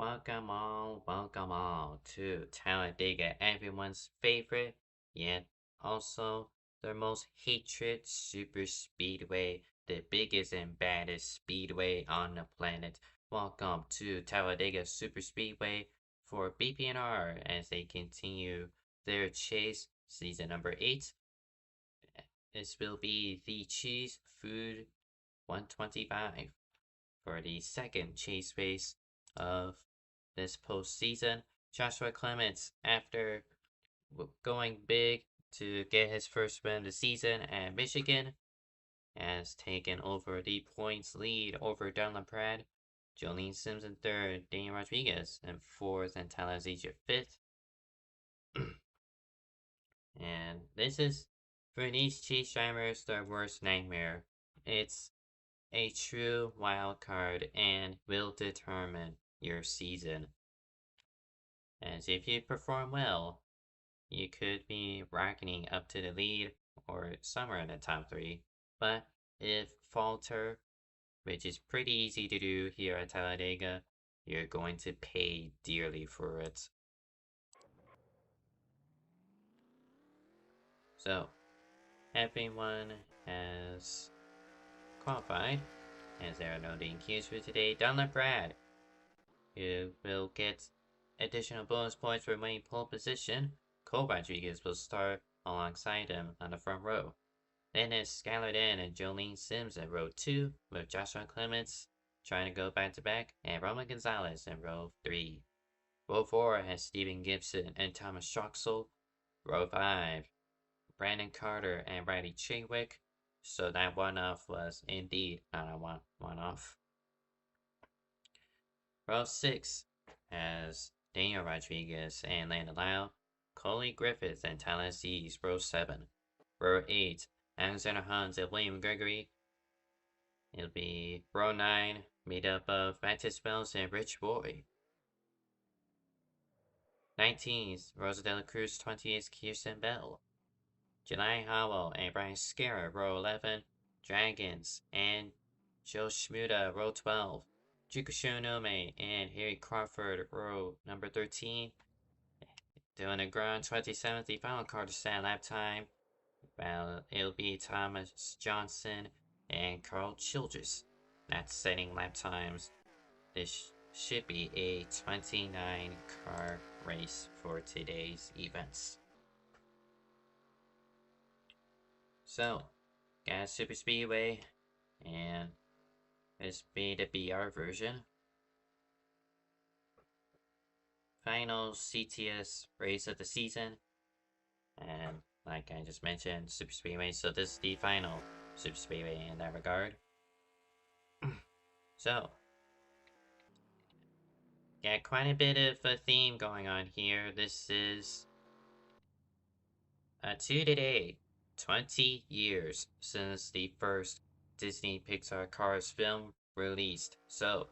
Welcome all to Talladega, everyone's favorite, yet also the most hated super speedway, the biggest and baddest speedway on the planet. Welcome to Talladega Super Speedway for BPNR as they continue their chase, season number 8. This will be the Cheese Food 125 for the second chase race of this postseason. Joshua Clements, after going big to get his first win of the season at Michigan, has taken over the points lead over Dylan Pratt. Jolene Sims in third, Daniel Rodriguez in fourth, and Tyler Zija fifth. And this is, for these chase drivers, their worst nightmare. It's a true wild card and will determine your season. As if you perform well, you could be rocketing up to the lead or somewhere in the top 3. But if falter, which is pretty easy to do here at Talladega, you're going to pay dearly for it. So, everyone has qualified, as there are no DQs for today. Dunlap Brad, who will get additional bonus points for winning pole position. Cole Rodriguez will start alongside him on the front row. Then it's Skylar Den and Jolene Sims in row 2, with Joshua Clements trying to go back to back, and Roman Gonzalez in row 3. Row 4 has Steven Gibson and Thomas Troxel. Row 5, Brandon Carter and Riley Chadwick. So that one-off was indeed not a one-off. Row 6 has Daniel Rodriguez and Landon Lau, Coley Griffith and Tyler Z's. Row 7. Row 8, Alexander Hans and William Gregory. It'll be row 9, made up of Matis Wells and Rich Boy. 19th, Rosa de la Cruz. 20th, Kirsten Bell. Janai Howell and Brian Scarra, row 11. Dragons and Joe Shmuda, row 12. Jukusho Nome and Harry Crawford, row number 13. Doing a ground 27th, the final car to set lap time. Well, it'll be Thomas Johnson and Carl Childress. That's setting lap times. This should be a 29 car race for today's events. So, got Super Speedway, and this be the BR version. Final CTS race of the season, and like I just mentioned, Super Speedway, so this is the final Super Speedway in that regard. So, got quite a bit of a theme going on here. This is to today, 20 years since the first Disney Pixar Cars film released. So,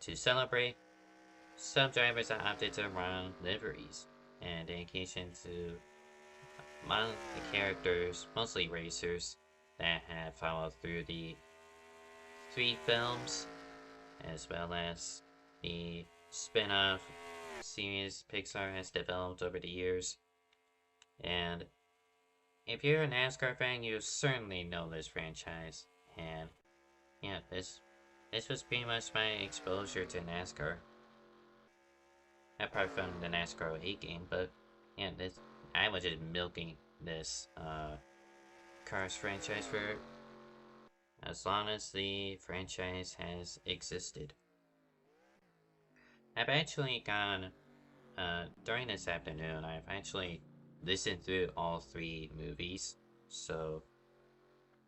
to celebrate, some drivers have opted to run liveries in dedication to the characters, mostly racers, that have followed through the 3 films, as well as the spin-off series Pixar has developed over the years. And if you're a NASCAR fan, you certainly know this franchise. And yeah, this was pretty much my exposure to NASCAR. Apart from the NASCAR 08 game, but yeah, I was just milking this Cars franchise for as long as the franchise has existed. I've actually gone, during this afternoon, I've actually listened through all 3 movies, so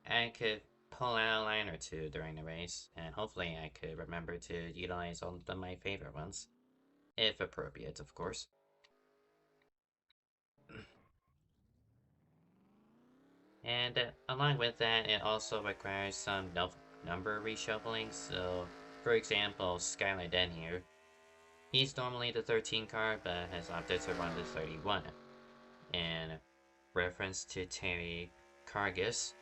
I could pull out a line or 2 during the race, and hopefully I could remember to utilize all of my favorite ones. If appropriate, of course. And along with that, it also requires some number reshuffling. So, for example, Skylar Den here. He's normally the 13 car, but has opted to run the 31. In reference to Terry Cargis,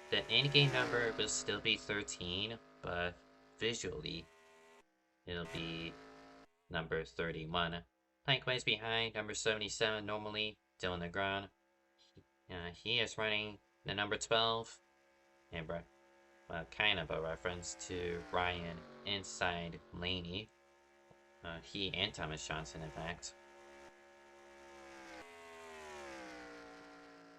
the in-game number will still be 13, but visually, it'll be number 31. Likewise behind, number 77, normally Dylan Negron. He is running the number 12, and kind of a reference to Ryan inside Laney. He and Thomas Johnson, in fact.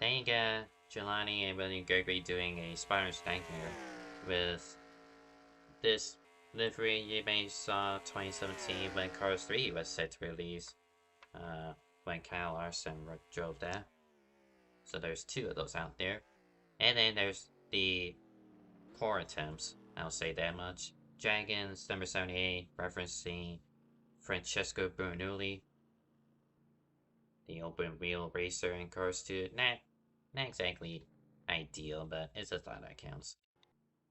Then you got Jelani and William Gregory doing a Spider's Nightmare with this livery you may saw 2017 when Cars 3 was set to release, when Kyle Larson drove that. So there's two of those out there. And then there's the poor attempts, I'll say that much. Dragons, number 78, referencing Francesco Bernoulli, the open wheel racer in Cars 2. Not exactly ideal, but it's a thought that counts.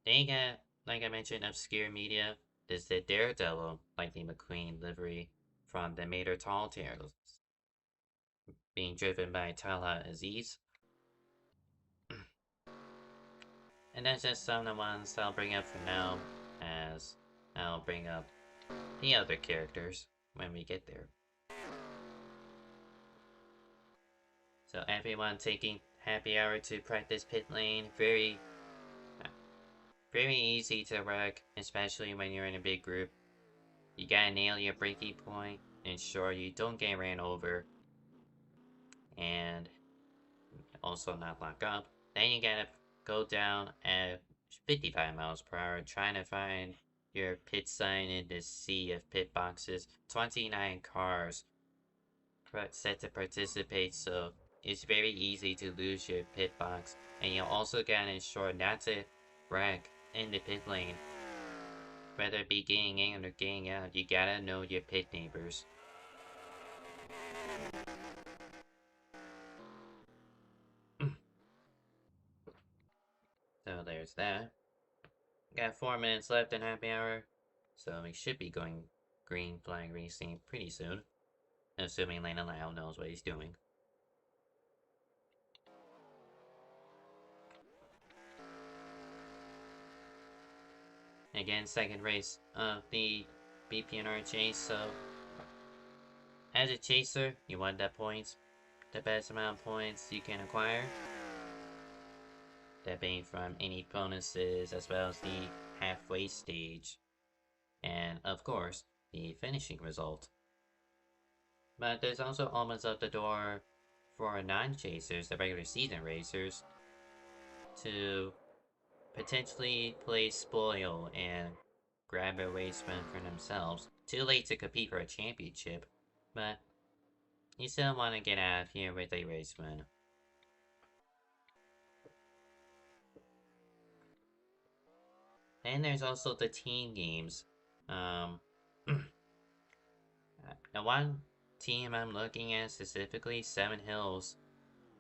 Then you got, like I mentioned, obscure media. There's the Daredevil Lightning McQueen livery from the Mater Tall Tales, being driven by Talha Aziz. And that's just some of the ones I'll bring up for now, as I'll bring up the other characters when we get there. So everyone taking happy hour to practice pit lane. Very easy to wreck, especially when you're in a big group. You gotta nail your braking point, ensure you don't get ran over, and also not lock up. Then you gotta go down at 55 miles per hour, trying to find your pit sign in this sea of pit boxes. 29 cars set to participate, so it's very easy to lose your pit box. And you also gotta ensure not to wreck in the pit lane. Whether it be getting in or getting out, you gotta know your pit neighbors. So there's that. Got 4 minutes left in happy hour, so we should be going green flag racing pretty soon. Assuming Lana Lau knows what he's doing. Again, second race of the BPNR chase, so as a chaser, you want that points, the best amount of points you can acquire. That being from any bonuses as well as the halfway stage, and of course, the finishing result. But there's also almost up the door for non-chasers, the regular season racers, to potentially play spoil and grab a race win for themselves. Too late to compete for a championship, but you still want to get out of here with a race win. And there's also the team games. The one team I'm looking at specifically, Seven Hills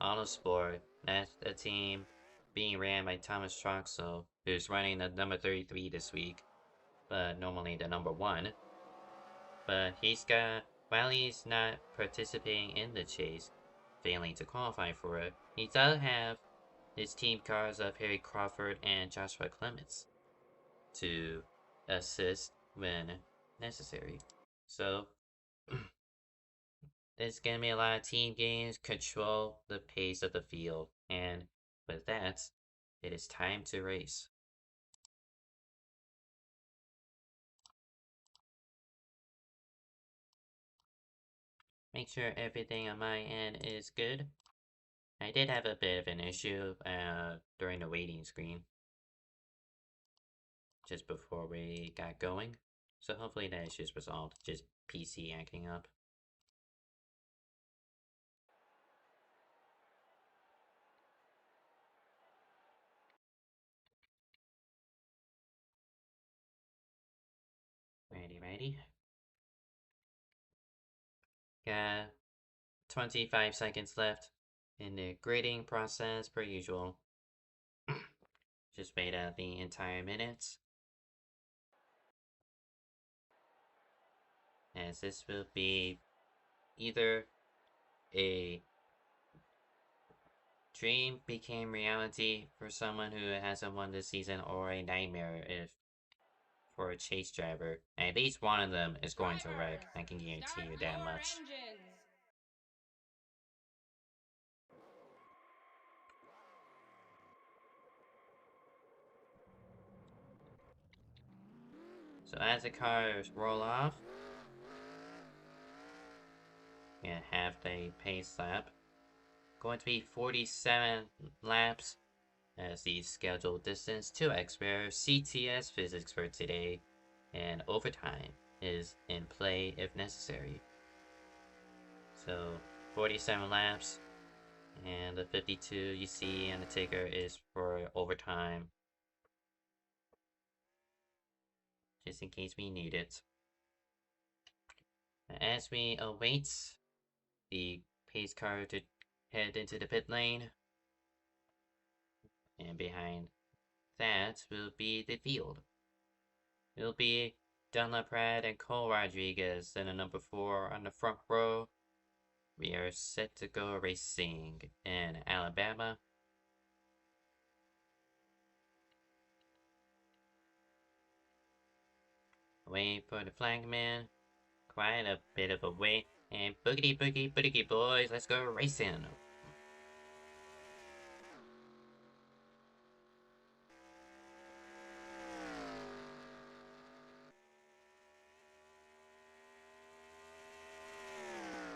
Autosport. That's the team being ran by Thomas Troxel, who's running the number 33 this week, but normally the number 1. But while he's not participating in the chase, failing to qualify for it, he does have his team cars of Harry Crawford and Joshua Clements to assist when necessary. So, there's gonna be a lot of team games, control the pace of the field, and with that, it is time to race. Make sure everything on my end is good. I did have a bit of an issue during the waiting screen, just before we got going. So hopefully that issue's resolved, just PC acting up. Ready. Got 25 seconds left in the grading process per usual. Just wait out the entire minutes, as this will be either a dream became reality for someone who hasn't won this season, or a nightmare if for a chase driver. At least one of them is going to wreck. I can guarantee you that much. Engines. So as the cars roll off, and have the pace lap. Going to be 47 laps as the scheduled distance. 2x for CTS physics for today, and overtime is in play if necessary. So 47 laps, and the 52 you see on the ticker is for overtime, just in case we need it. As we await the pace car to head into the pit lane, and behind that will be the field. It'll be Dunlap Pratt and Cole Rodriguez in a number 4 on the front row. We are set to go racing in Alabama. Wait for the flagman. Quite a bit of a wait. And boogity boogie boogie boys, let's go racing.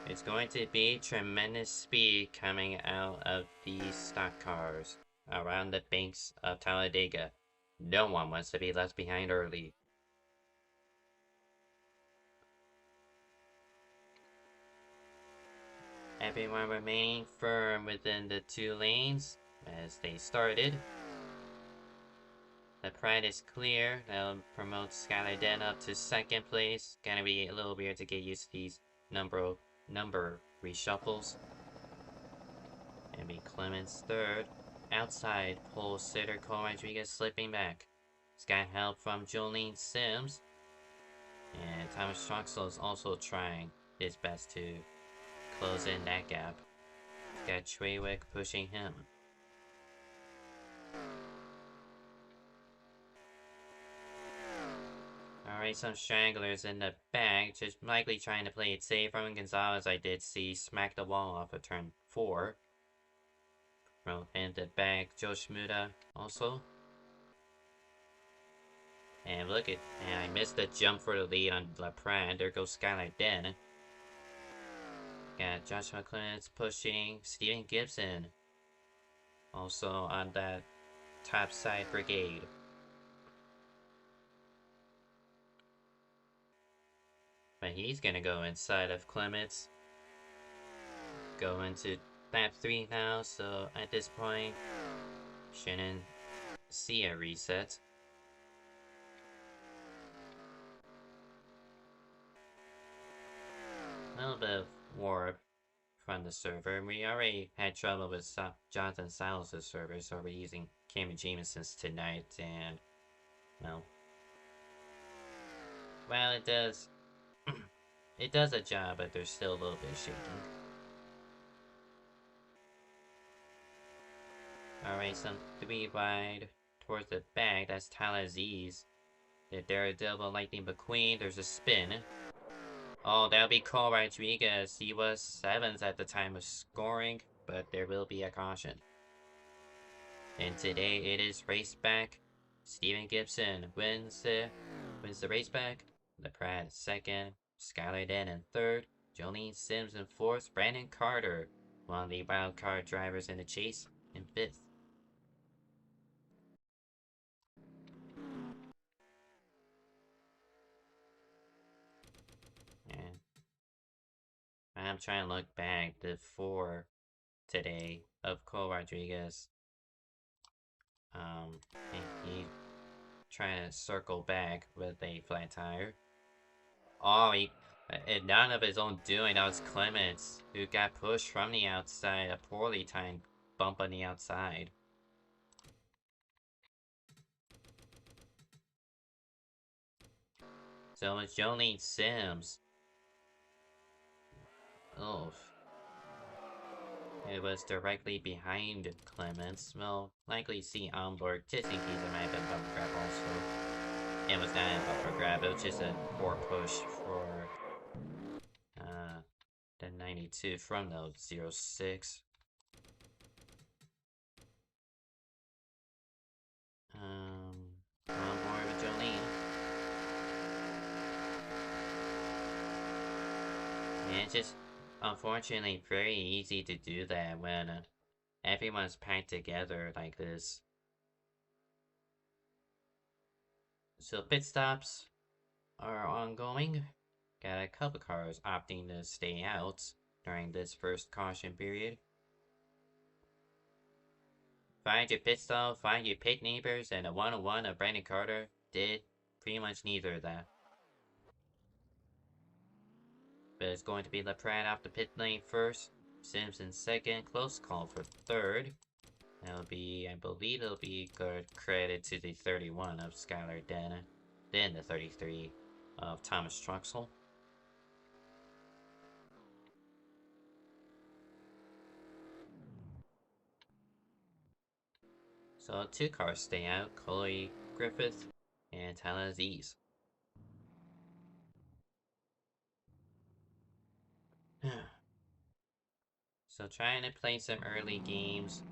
It's going to be tremendous speed coming out of these stock cars around the banks of Talladega. No one wants to be left behind early. Everyone remaining firm within the 2 lanes as they started. The pride is clear. That'll promote Skylar Den up to 2nd place. Gonna be a little weird to get used to these number reshuffles. And be Clemens 3rd. Outside, pole sitter Cole Rodriguez slipping back. He's got help from Jolene Sims. And Thomas Troxel is also trying his best to close in that gap. He's got Treywick pushing him. Alright, some stragglers in the back, just likely trying to play it safe. Roman Gonzalez, I did see, smack the wall off of turn 4. In the back, Joe Shmuda also. And look at, and I missed the jump for the lead on LaPrade. There goes Skylar Den. Got Joshua Clemens pushing Steven Gibson. Also on that top side brigade. But he's gonna go inside of Clements. Go into lap 3 now, so at this point, shouldn't see a reset. A little bit of warp from the server. We already had trouble with Jonathan Silas' server, so we're using Cameron Jameson's tonight, and, well, it does it does a job, but there's still a little bit of shaking. Alright, some 3 wide towards the back. That's Tyler Z's. The Daredevil Lightning McQueen. There's a spin. Oh, that'll be Cole Rodriguez. He was 7th at the time of scoring, but there will be a caution. And today it is race back. Steven Gibson wins the race back. LaPrade 2nd. Skylar Den in 3rd. Jolene Sims in 4th. Brandon Carter, one of the wild card drivers in the chase, in 5th. And I'm trying to look back the 4 today of Cole Rodriguez. He trying to circle back with a flat tire. Oh, none of his own doing. That was Clements, who got pushed from the outside. A poorly timed bump on the outside. So it's Jolene Sims. Oh. It was directly behind Clements. We'll likely see onboard, just in case it might have been bump grab also. It was not a bumper grab, it was just a poor push for the 92 from the 06. One more with Jolene. And it's just, unfortunately, very easy to do that when everyone's packed together like this. So pit stops are ongoing. Got a couple cars opting to stay out during this first caution period. Find your pit stop, find your pit neighbors, and a one-on-one of Brandon Carter did pretty much neither of that. But it's going to be LaPrade off the pit lane first, Simpson second, close call for third. That'll be, I believe it'll be good credit to the 31 of Skylar Dana, then the 33 of Thomas Truxell. So two cars stay out, Chloe Griffith and Tyler Aziz. So trying to play some early games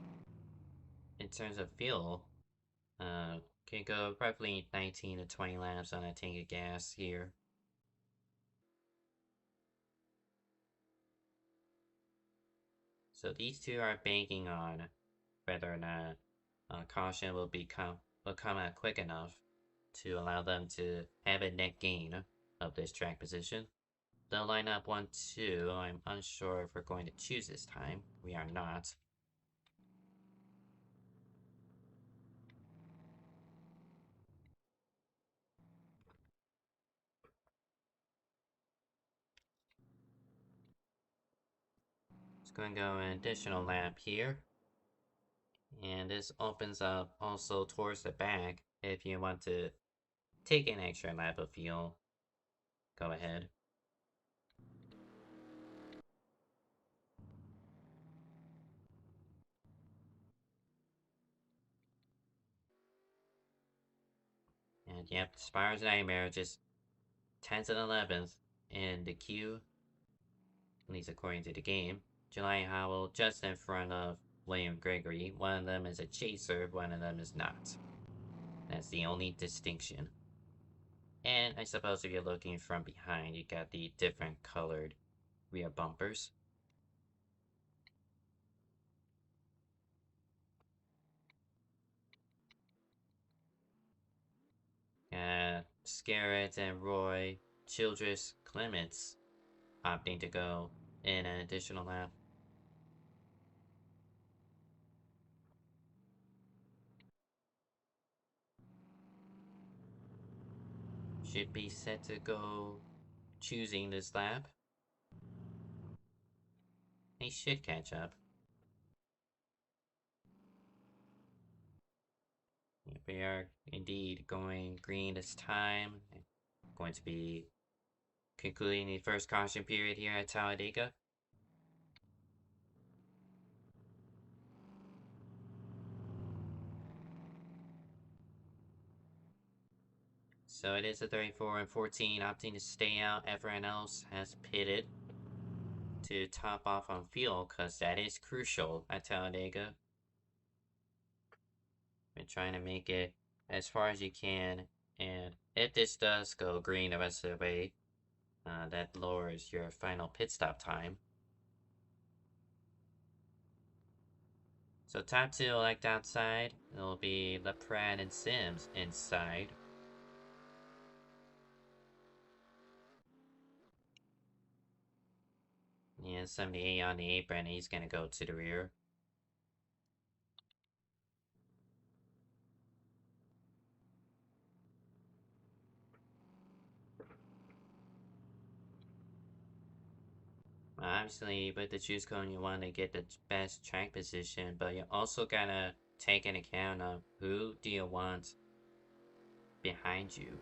in terms of fuel. Can go roughly 19 to 20 laps on a tank of gas here. So these two are banking on whether or not caution will come out quick enough to allow them to have a net gain of this track position. They'll line up 1-2. I'm unsure if we're going to choose this time. We are not. It's going to go an additional lap here. And this opens up also towards the back. If you want to take an extra lap of fuel, go ahead. And yep, Spire's Nightmare just 10th and 11th in the queue, at least according to the game. July Howell just in front of William Gregory. One of them is a chaser, one of them is not. That's the only distinction. And I suppose if you're looking from behind, you got the different colored rear bumpers. Scarrett and Roy, Childress, Clements opting to go in an additional lap. Should be set to go choosing this lap. They should catch up. We are indeed going green this time. Going to be concluding the first caution period here at Talladega. So it is a 34 and 14 opting to stay out. Everyone else has pitted to top off on fuel because that is crucial at Talladega. We're trying to make it as far as you can, and if this does go green the rest of the way, that lowers your final pit stop time. So top two elect outside. It'll be LaPrade and Sims inside. Yeah, 78 on the apron. He's gonna go to the rear. Obviously, with the choose cone, you want to get the best track position, but you also gotta take into account of who do you want behind you.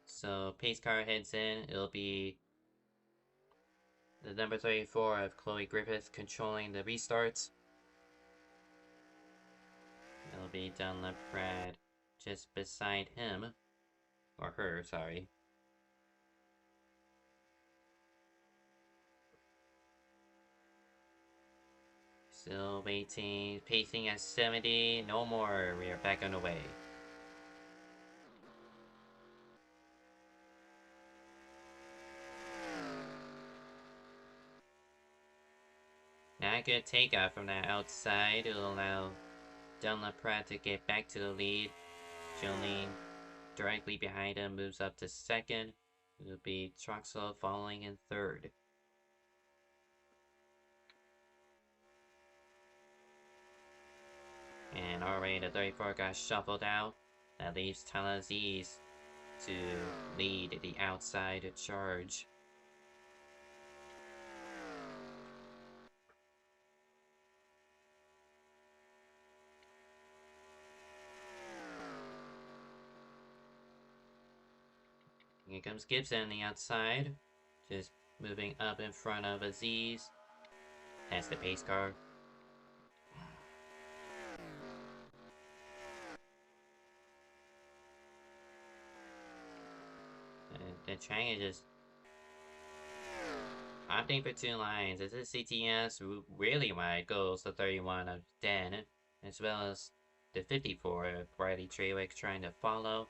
So pace car heads in. It'll be The number 34 of Chloe Griffith controlling the restarts. It'll be Dunlop Brad just beside him. Or her, sorry. Still waiting, pacing at 70, no more, we are back on the way. Now a good takeoff from that outside, it'll allow Dunlop Pratt to get back to the lead. Jolene directly behind him moves up to second. It'll be Troxel following in third. And already the 34 got shuffled out. That leaves Talladega to lead the outside charge. Here comes Gibson on the outside. Just moving up in front of Aziz. That's the pace car. And Chang is just opting for 2 lines. This is CTS really wide goes to 31 of 10, as well as the 54 of Riley Treywick trying to follow.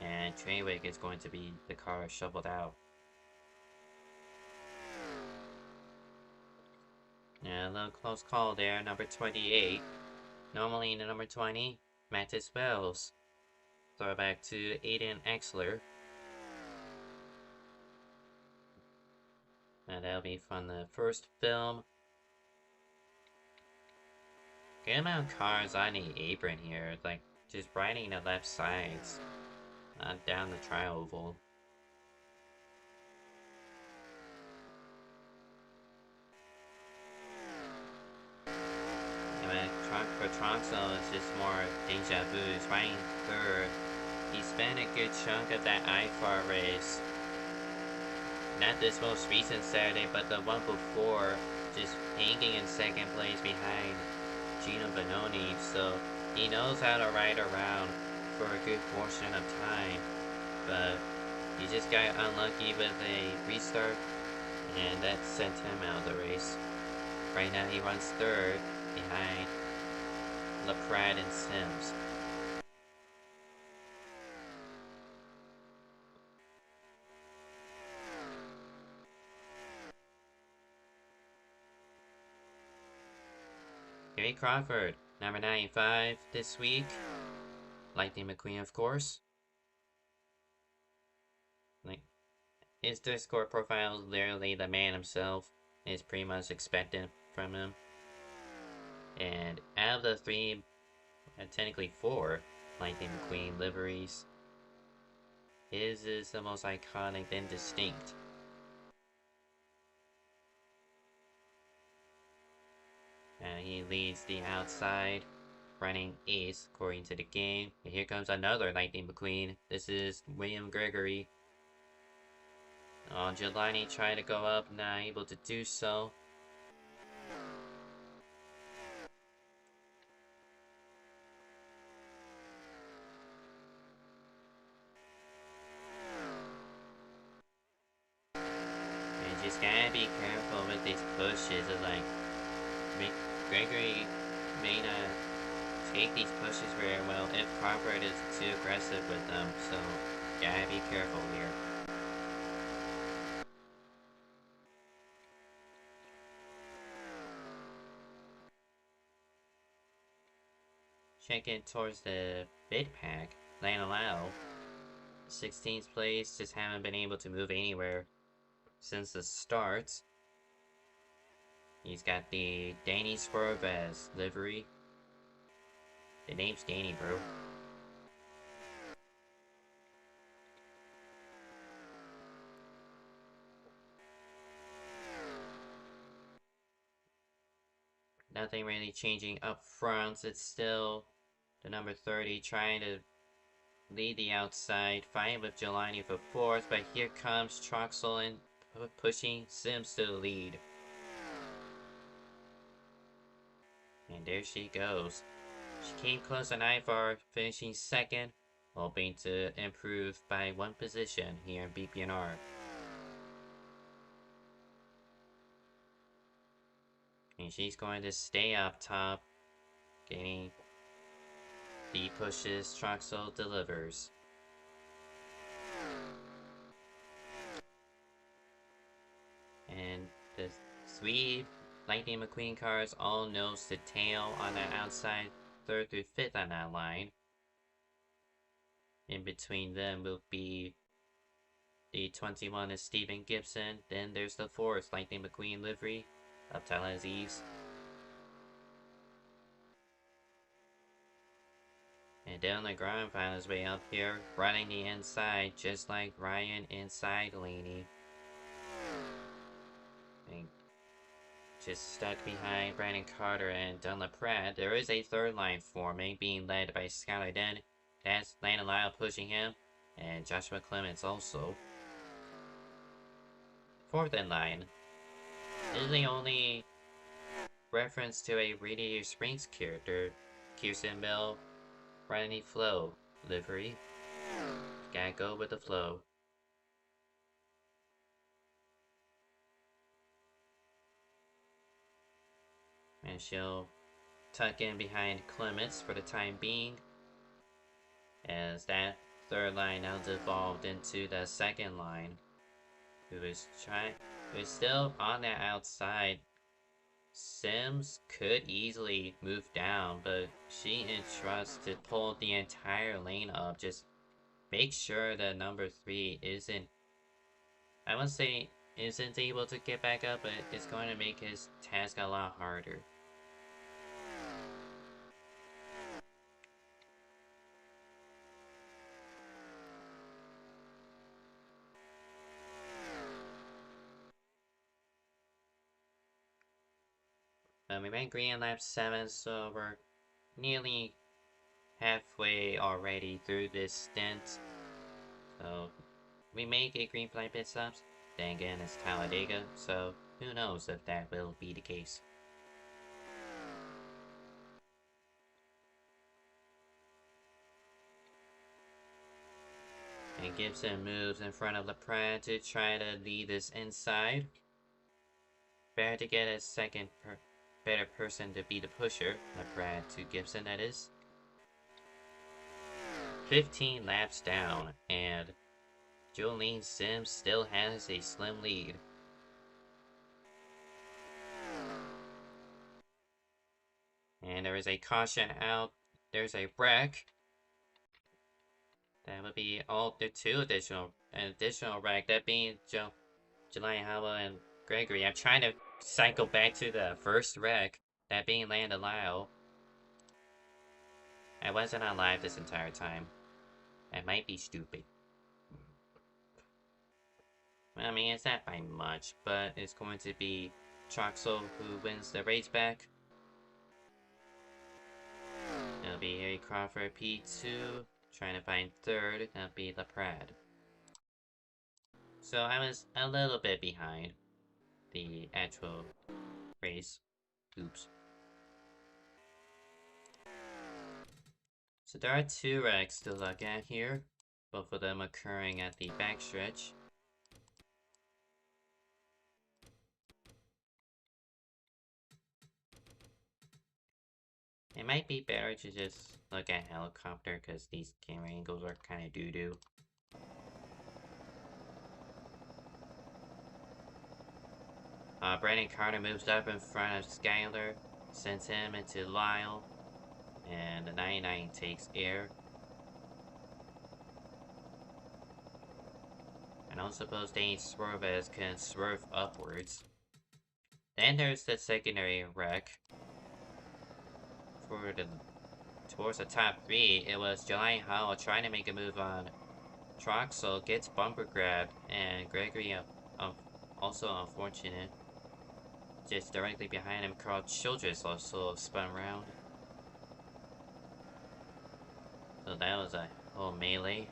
And Treywick is going to be the car shoveled out. Yeah, a little close call there, number 28. Normally in the number 20, Mattis Wells. Throwback to Aiden Exler. And that'll be from the first film. Good amount of cars on the apron here, like just riding the left sides, not down the tri-oval. For Troxel, it's just more deja vu. He's riding third. He spent a good chunk of that IFAR race. Not this most recent Saturday, but the one before, just hanging in second place behind Gino Bononi. So he knows how to ride around for a good portion of time. But he just got unlucky with a restart, and that sent him out of the race. Right now he runs third behind LaPrade and Sims. Gary Crawford, number 95 this week. Lightning McQueen, of course. Like, his Discord profile is literally the man himself. Is pretty much expected from him. And out of the 3, technically 4, Lightning McQueen liveries, his is the most iconic and distinct. And he leads the outside, running ace according to the game. And here comes another Lightning McQueen. This is William Gregory. Jelani tried to go up, not able to do so. You just gotta be careful with these pushes. It's like Gregory may not take these pushes very well if Crawford is too aggressive with them, so gotta be careful here. Check in towards the bid pack, Lane Lau. 16th place, just haven't been able to move anywhere since the start. He's got the Danny Swerve as livery. The name's Danny, bro. Nothing really changing up front. It's still the number 30 trying to lead the outside, fighting with Jelani for fourth, but here comes Troxel in pushing Sims to the lead. And there she goes. She came close on IFR, finishing second, hoping to improve by one position here in BPNR. And she's going to stay up top, gaining the pushes Troxel delivers. And the three Lightning McQueen cars all nose to tail on the outside, 3rd through 5th on that line. In between them will be the 21 is Stephen Gibson. Then there's the 4th Lightning McQueen livery of Talladega. And Dylan LeGrand found his way up here, running the inside, just like Ryan inside Laney. And just stuck behind Brandon Carter and Dylan LaPrade. There is a third line forming, being led by Skylar Den. That's Landon Lyle pushing him, and Joshua Clements also. Fourth in line is the only reference to a Radiator Springs character, Kirsten Bell, Running Flow livery. Gotta go with the flow. And she'll tuck in behind Clements for the time being, as that third line now devolved into the second line, who is still on the outside. Sims could easily move down, but she entrusts to pull the entire lane up. Just make sure that number 3 isn't, I won't say isn't able to get back up, but it's going to make his task a lot harder. We went green in lap 7, so we're nearly halfway already through this stint. So we may get green flag pit stops. Then again, it's Talladega, so who knows if that will be the case. And Gibson moves in front of LaPrade to try to lead this inside. Better to get a second better person to be the pusher. LaPrade to Gibson, that is. 15 laps down, and Jolene Sims still has a slim lead. And there is a caution out. There's a wreck. That would be all the additional wreck. That being Jelani Howell and Gregory. I'm trying to cycle back to the first wreck. That being Landon Lyle. I wasn't on live this entire time. I might be stupid. I mean, it's not by much, but it's going to be Troxel who wins the race back. It'll be Harry Crawford P2, trying to find 3rd. That'll be LaPrade. So I was a little bit behind the actual race. Oops. So there are 2 wrecks to look at here, both of them occurring at the backstretch. It might be better to just look at helicopter, because these camera angles are kind of doo-doo. Brandon Carter moves up in front of Skyler, sends him into Lyle, and the 99 takes air. I don't suppose Dane Swervez can swerve upwards. Then there's the secondary wreck. Towards the top 3, it was Jelani Howell trying to make a move on Troxel, gets bumper grabbed, and Gregory, also unfortunate. Just directly behind him, Carl Childress also spun around. So that was a whole melee.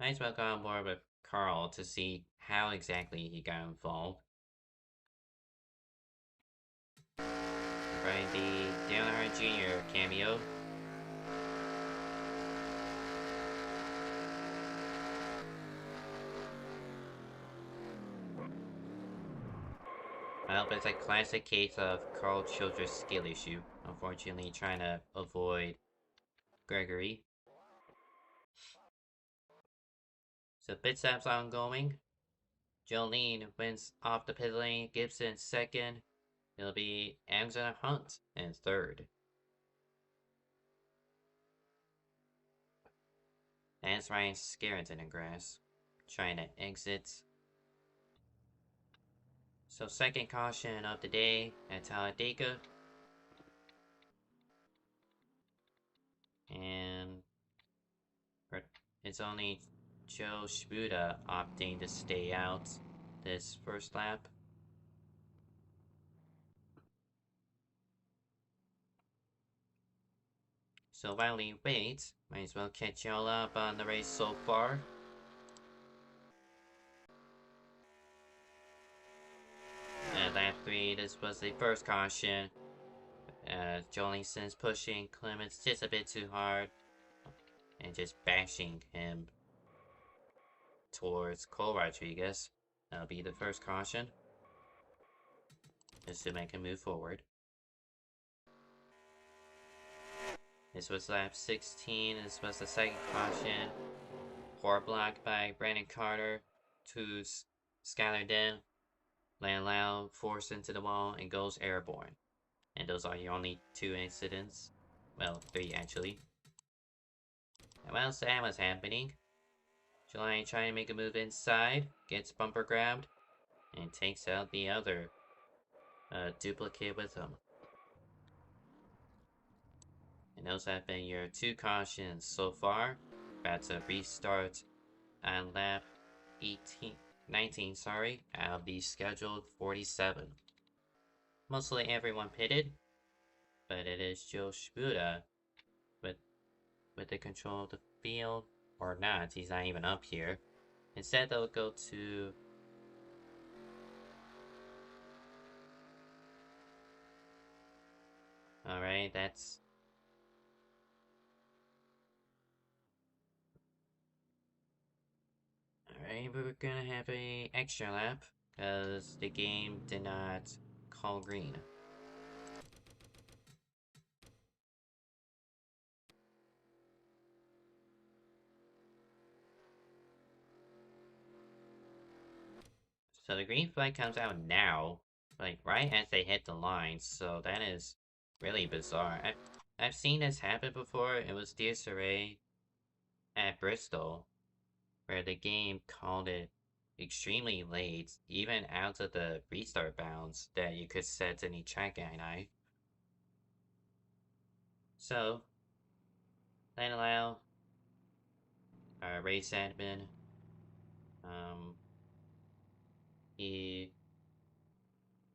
Might as well go on board with Carl to see how exactly he got involved. Right, the Dale Earnhardt Jr. cameo. Well, it's a classic case of Carl Childress skill issue. Unfortunately, trying to avoid Gregory. So pit stop's ongoing. Jolene wins off the pit lane. Gibson second. It'll be Alexander Hunt in third. And it's Ryan Scarrington in grass, trying to exit. So second caution of the day at Talladega. And it's only Joe Shbuda opting to stay out this first lap. So while we wait, might as well catch y'all up on the race so far. At lap 3, this was the first caution. Jolinsson's pushing Clements just a bit too hard and just bashing him towards Cole Rodriguez. That'll be the first caution, just to make him move forward. This was lap 16. This was the second caution. Poor block by Brandon Carter to Skylar Den. Landau forced into the wall and goes airborne. And those are your only 2 incidents. Well, 3 actually. And whilst that was happening, July trying to make a move inside, gets bumper grabbed, and takes out the other duplicate with him. And those have been your 2 cautions so far. About to restart on lap 19, out of the scheduled 47. Mostly everyone pitted, but it is Joe Shbuda with the control of the field, or not. He's not even up here. Instead, they'll go to alright, that's alright, but we're gonna have a extra lap because the game did not call green. So the green flag comes out now, like right as they hit the line, so that is really bizarre. I've seen this happen before. It was DSRA at Bristol, where the game called it extremely late, even out of the restart bounds that you could set any track guide. So, let allow our race admin,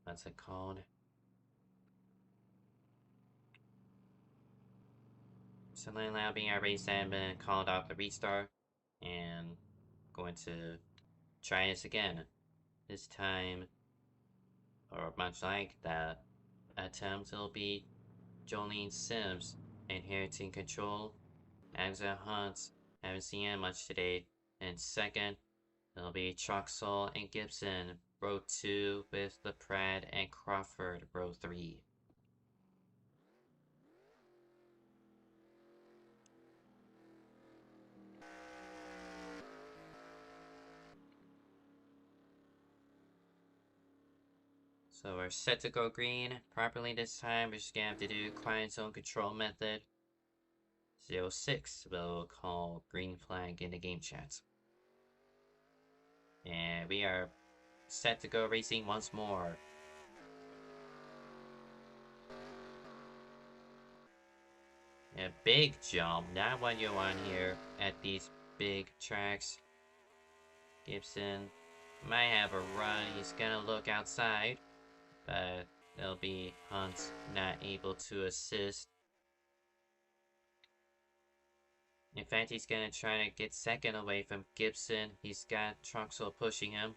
what's it called? So Lanlau being our race admin called off the restart and going to try this again. This time, or much like that attempt, it'll be Jolene Sims inheriting control. Alexander Hunt, haven't seen him much today. And second, it'll be Troxel and Gibson, row 2 with LaPrade and Crawford, row 3. So we're set to go green properly this time. We're just gonna have to do client zone control method. 06 will call green flag in the game chat. And we are set to go racing once more. A big jump, not what you want here at these big tracks. Gibson might have a run. He's gonna look outside, but it'll be Hunt not able to assist. In fact, he's gonna try to get second away from Gibson. He's got Troxel pushing him.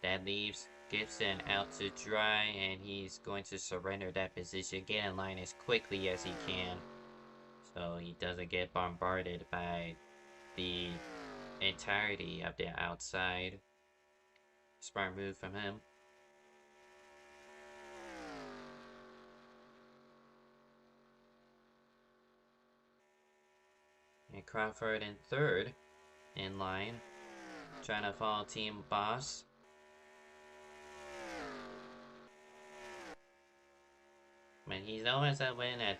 That leaves Gibson out to dry, and he's going to surrender that position, get in line as quickly as he can, so he doesn't get bombarded by the entirety of the outside. Smart move from him. And Crawford in third in line, trying to follow Team Boss. But he's always a win at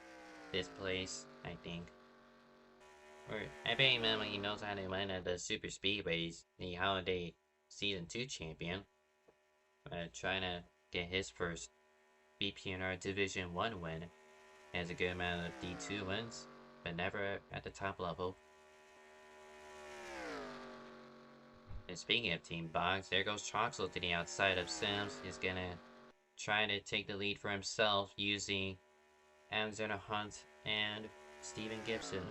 this place, I think. Or I bet he knows how to win at the Super Speedways, the Holiday Season 2 champion. Trying to get his first BPNR Division 1 win. He has a good amount of D2 wins, but never at the top level. And speaking of Team Box, there goes Troxel to the outside of Sims. He's gonna try to take the lead for himself using Alexander Hunt and Steven Gibson.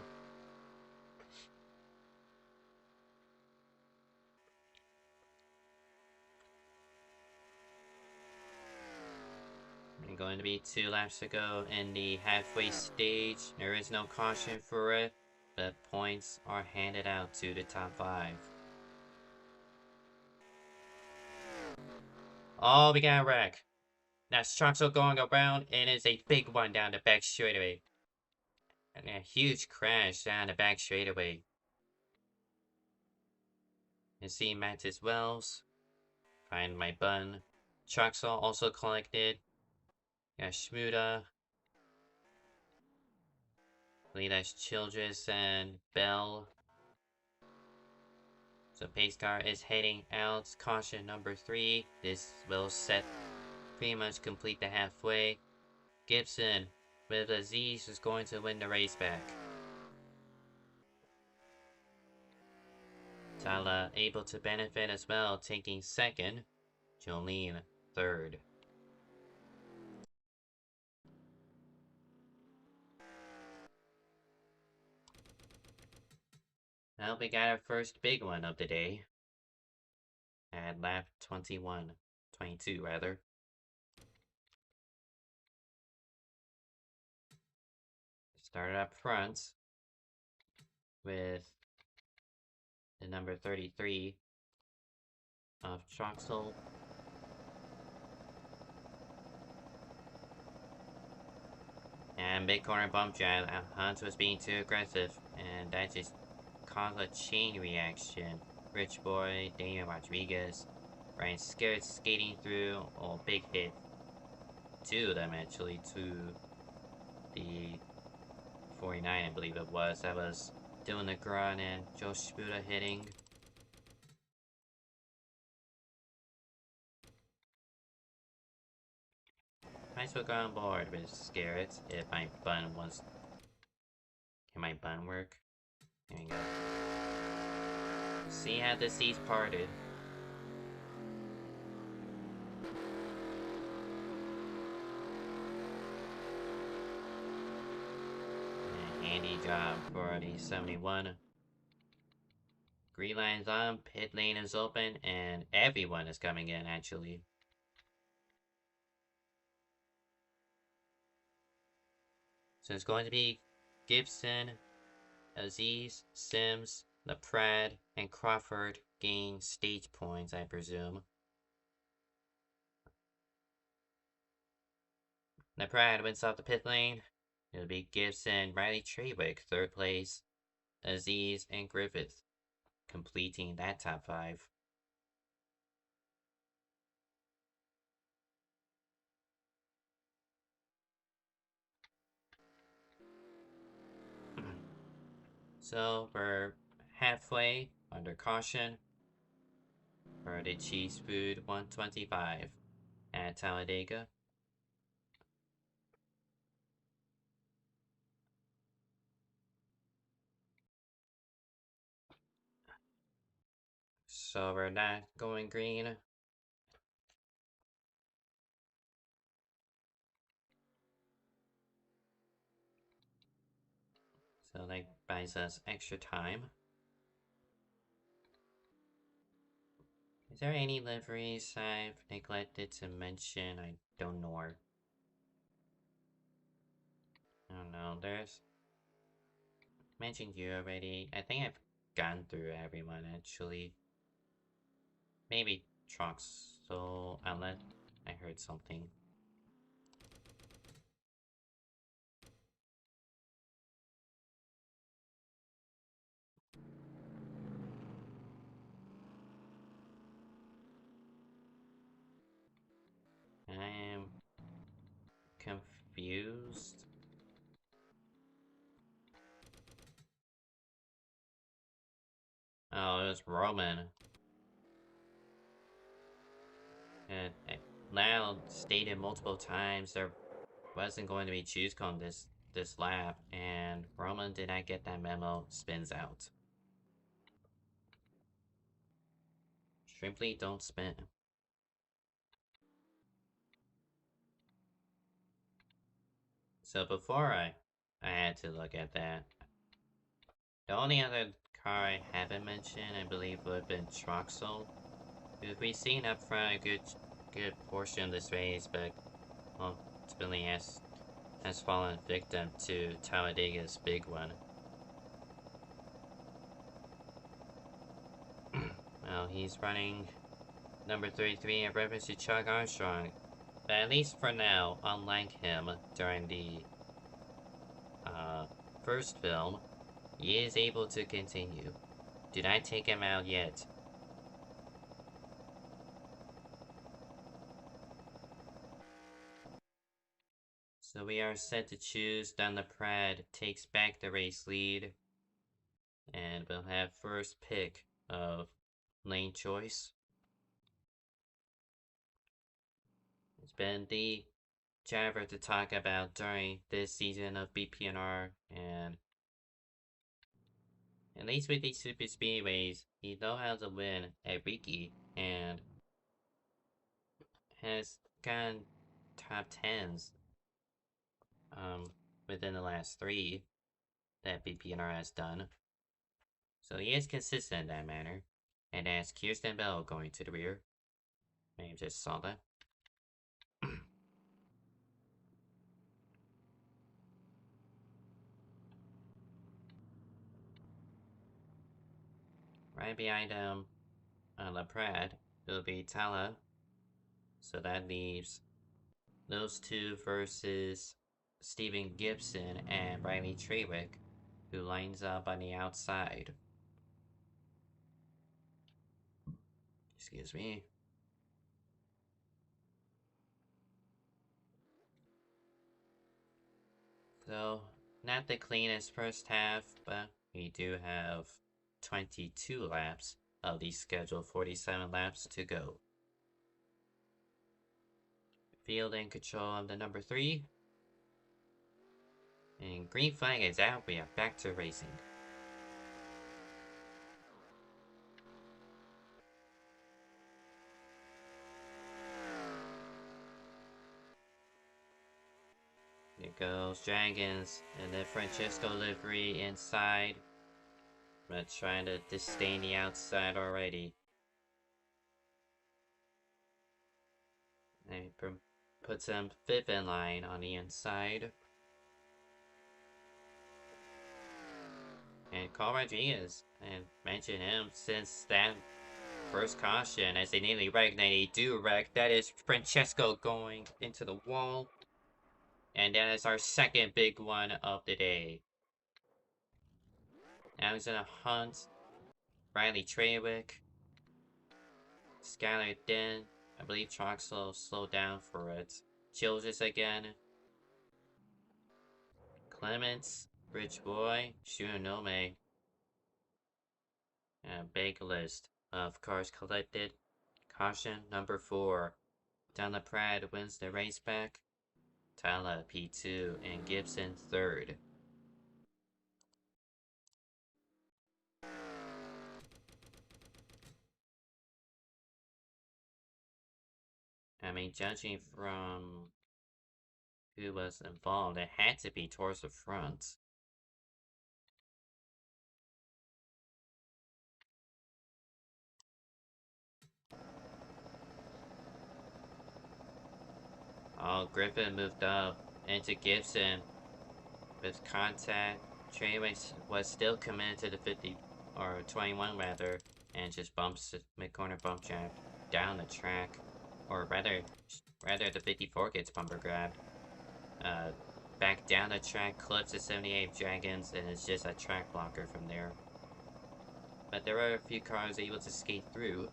And going to be 2 laps to go in the halfway stage. There is no caution for it, but points are handed out to the top 5. Oh, we got a wreck. That's Troxel going around, and it's a big one down the back straightaway. And a huge crash down the back straightaway. You see Mattis Wells. Find my bun. Troxel also collected. Got Shmuda. Leaders Childress and Bell. So pace car is heading out. Caution number 3. This will set pretty much complete the halfway. Gibson with Aziz is going to win the race back. Tala able to benefit as well, taking second. Jolene third. Well, we got our first big one of the day. At lap 22 rather. Started up front with the number 33 of Troxel. And big corner bump drive. Hunt was being too aggressive, and that just caused a chain reaction. Rich Boy, Daniel Rodriguez, Ryan Scared skating through. Oh, big hit. 2 of them actually, to the 49, I believe it was. That was Dylan Negron and Joe Shbuda hitting. Might as well go on board with Scarrett if my bun was. Can my bun work? Here we go. See how the seas parted. Handy job for the 71. Green line's on, pit lane is open, and everyone is coming in actually. So it's going to be Gibson, Aziz, Sims, LaPrade, and Crawford gain stage points, I presume. LaPrade wins off the pit lane. It'll be Gibson, Riley Trewick, third place. Aziz and Griffith completing that top 5. So we're halfway under caution for the Cheese Food 125 at Talladega. So we're not going green. So like buys us extra time. Is there any liveries I've neglected to mention? I don't know. I don't know. There's mentioned you already. I think I've gone through everyone actually. Maybe trucks. So outlet. I heard something. I am confused. Oh, it was Roman. And Lyle stated multiple times there wasn't going to be choose cone this lap, and Roman did not get that memo. Spins out. Simply don't spin. So before I had to look at that. The only other car I haven't mentioned, I believe, would have been Troxel. We've seen up front a good portion of this race, but ultimately has fallen victim to Talladega's big one. Well, he's running number 33 in reference to Chuck Armstrong. But at least for now, unlike him during the first film, he is able to continue. Do not take him out yet. So we are set to choose. Donna Pratt takes back the race lead. And we'll have first pick of lane choice. It's been the driver to talk about during this season of BPNR, and at least with these super speedways, he knows how to win at Riki and has gotten top 10s within the last 3 that BPNR has done. So he is consistent in that manner. And as Kirsten Bell going to the rear. Maybe just saw that. Right behind him, LaPrade, will be Tala. So that leaves those two versus Stephen Gibson and Riley Trewick, who lines up on the outside. Excuse me. So, not the cleanest first half, but we do have 22 laps of the scheduled 47 laps to go. Field in control of the number 3. And green flag is out, we are back to racing. It goes Dragons and then Francesco livery inside. But trying to disdain the outside already. And puts him 5th in line on the inside. And Carl Rodriguez, and mention him since that first caution as they nearly wrecked, they do wreck. That is Francesco going into the wall. And that is our second big one of the day. Now he's gonna hunt Riley Trewick, Skylar Den. I believe Troxel slowed down for it. Childress again. Clements, Rich Boy, Shunome. A big list of cars collected. Caution number 4. Donna Pratt wins the race back. Tala P2 and Gibson 3rd. I mean, judging from who was involved, it had to be towards the front. Oh, Griffin moved up into Gibson with contact. Trey was still committed to the 50 or 21 rather, and just bumps the mid-corner bump jab down the track, or rather the 54 gets bumper grabbed. Uh, back down the track, clips the 78 Dragons, and it's just a track blocker from there. But there are a few cars able to skate through.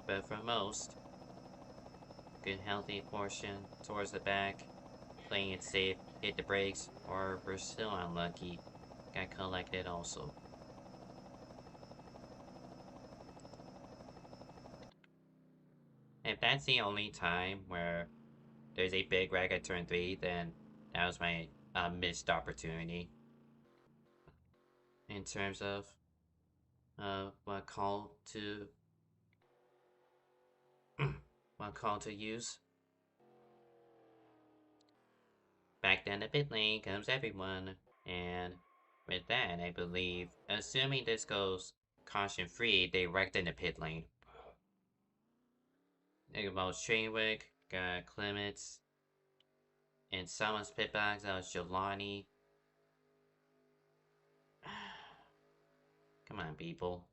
But for most, good healthy portion towards the back, playing it safe, hit the brakes, or we're still unlucky, got collected also. If that's the only time where there's a big wreck at turn 3, then that was my missed opportunity. In terms of what call to what call to use. Back down the pit lane comes everyone, and with that, I believe, assuming this goes caution free, they wrecked in the pit lane. Think about Trainwick, got Clements, and someone's pit box, that was Jelani. Come on, people.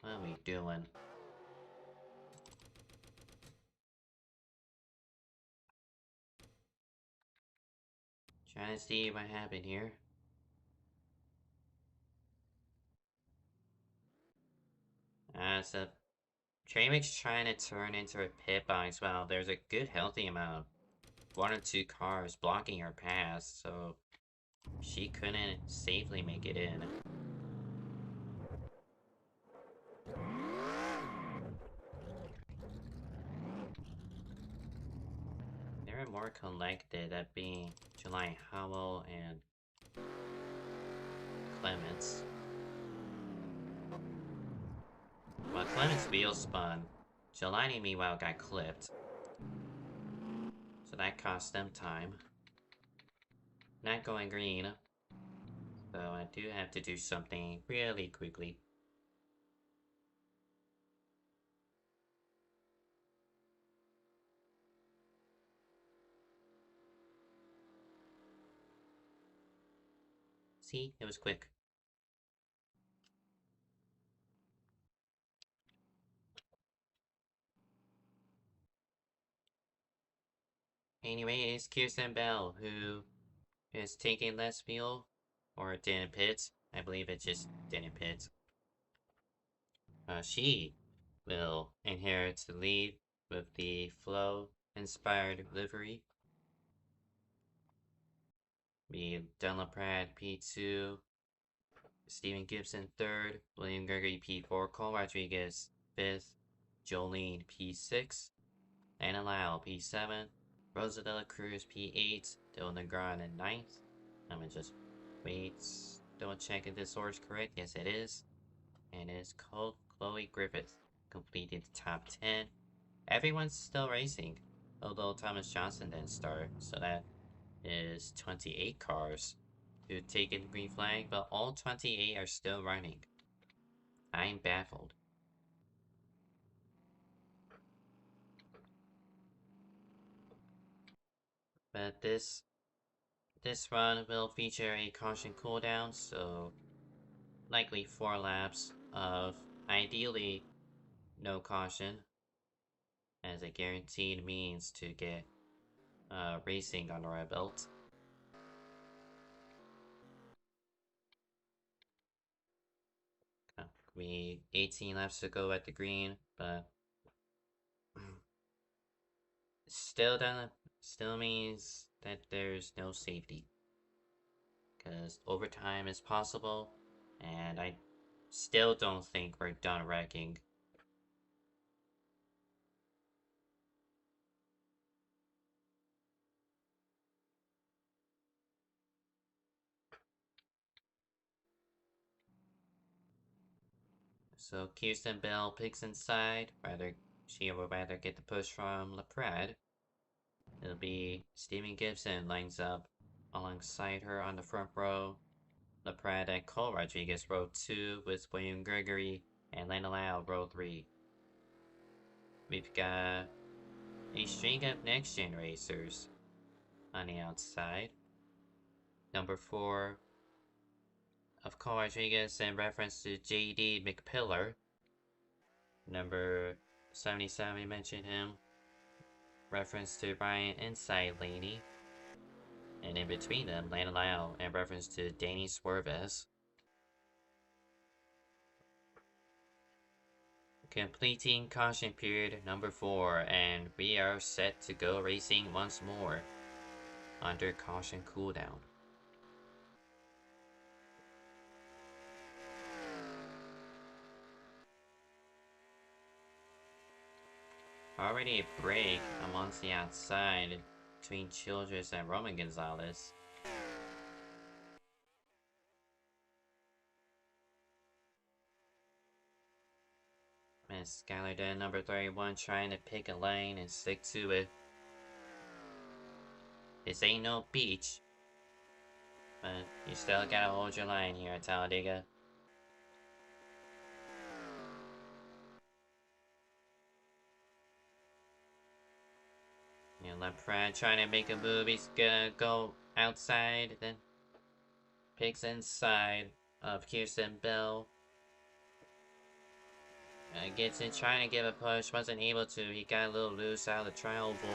What are we doing? Trying to see what happened here. So Trainwick's trying to turn into a pit box. Well, there's a good healthy amount. 1 or 2 cars blocking her path, so she couldn't safely make it in. There are more collected, that being July Howell and Clements. While Clements' wheel spun, Jelani meanwhile got clipped. So that cost them time. Not going green. So I do have to do something really quickly. See, it was quick. Anyway, it's Kirsten Bell, who is taking less fuel, or didn't pit. I believe it just didn't pit. She will inherit the lead with the flow-inspired livery. Be Dunlaprat P2, Stephen Gibson 3rd, William Gregory P4, Cole Rodriguez 5th, Jolene P6, Anna Lyle P7, Rosadella Cruz P8, Dylan Negron in 9th. I'm gonna just wait, double check if this order is correct. Yes, it is. And it's Chloe Griffith completed the top 10. Everyone's still racing, although Thomas Johnson didn't start, so that is 28 cars who've taken the green flag, but all 28 are still running. I'm baffled. But this run will feature a caution cooldown, so likely 4 laps of ideally no caution as a guaranteed means to get racing under our belt. We 18 laps to go at the green, but still means that there's no safety, because overtime is possible, and I still don't think we're done wrecking. So Kirsten Bell picks inside. She would rather get the push from LaPrade. It'll be Stephen Gibson lines up alongside her on the front row. LaPrade and Cole Rodriguez row 2 with William Gregory and Lana Lau row 3. We've got a string of next-gen racers on the outside. Number 4, of Cole Rodriguez in reference to J.D. McPillar. Number 77, we mentioned him. Reference to Brian Inside Laney. And in between them, Landon Lyle in reference to Danny Swerves. Completing caution period number 4, and we are set to go racing once more under caution cooldown. Already a break amongst the outside between Childress and Roman Gonzalez. And Skylar Den, number 31, trying to pick a lane and stick to it. This ain't no beach, but you still gotta hold your line here at Talladega. You know, LePrad trying to make a move. He's gonna go outside, then picks inside of Kirsten Bell. Gets in, trying to give a push, wasn't able to. He got a little loose out of the trial vault.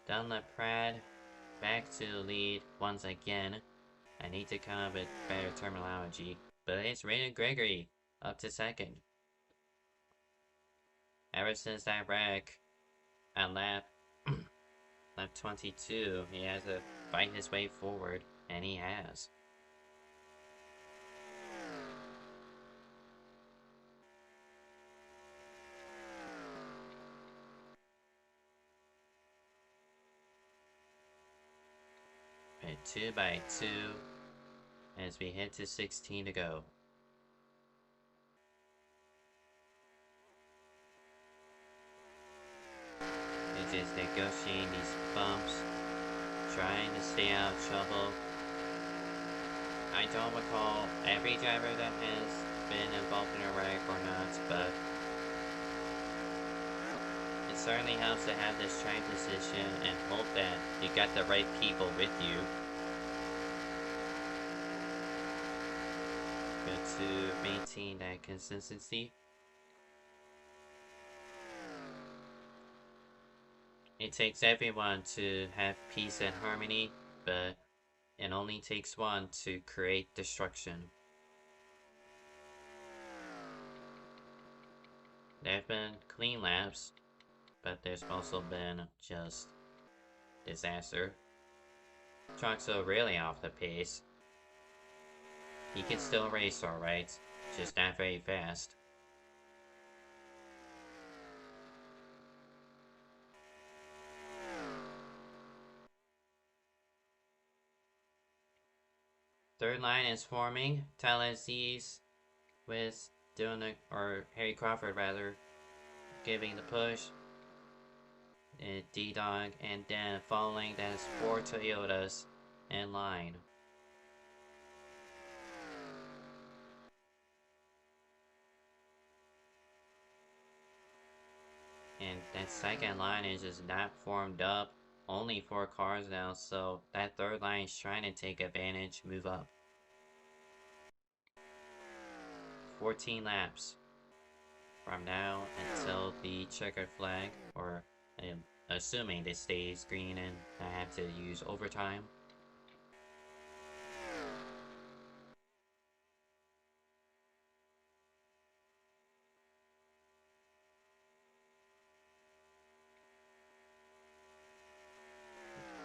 Dunlap Prad back to the lead once again. I need to come up with better terminology, but it's Raiden Gregory up to second. Ever since that wreck at lap 22, he has to fight his way forward, and he has. At 2 by 2 as we head to 16 to go. They're just negotiating these bumps, trying to stay out of trouble. I don't recall every driver that has been involved in a wreck or not, but it certainly helps to have this track position and hope that you got the right people with you. Good to maintain that consistency. It takes everyone to have peace and harmony, but it only takes one to create destruction. There have been clean laps, but there's also been just disaster. Truxo really off the pace. He can still race alright, just not very fast. Third line is forming. Talladega with Harry Crawford rather, giving the push. D-Dog, and then following that is 4 Toyotas in line. And that second line is just not formed up. Only 4 cars now, so that third line is trying to take advantage, move up. 14 laps from now until the checkered flag, or assuming this stays green and I have to use overtime.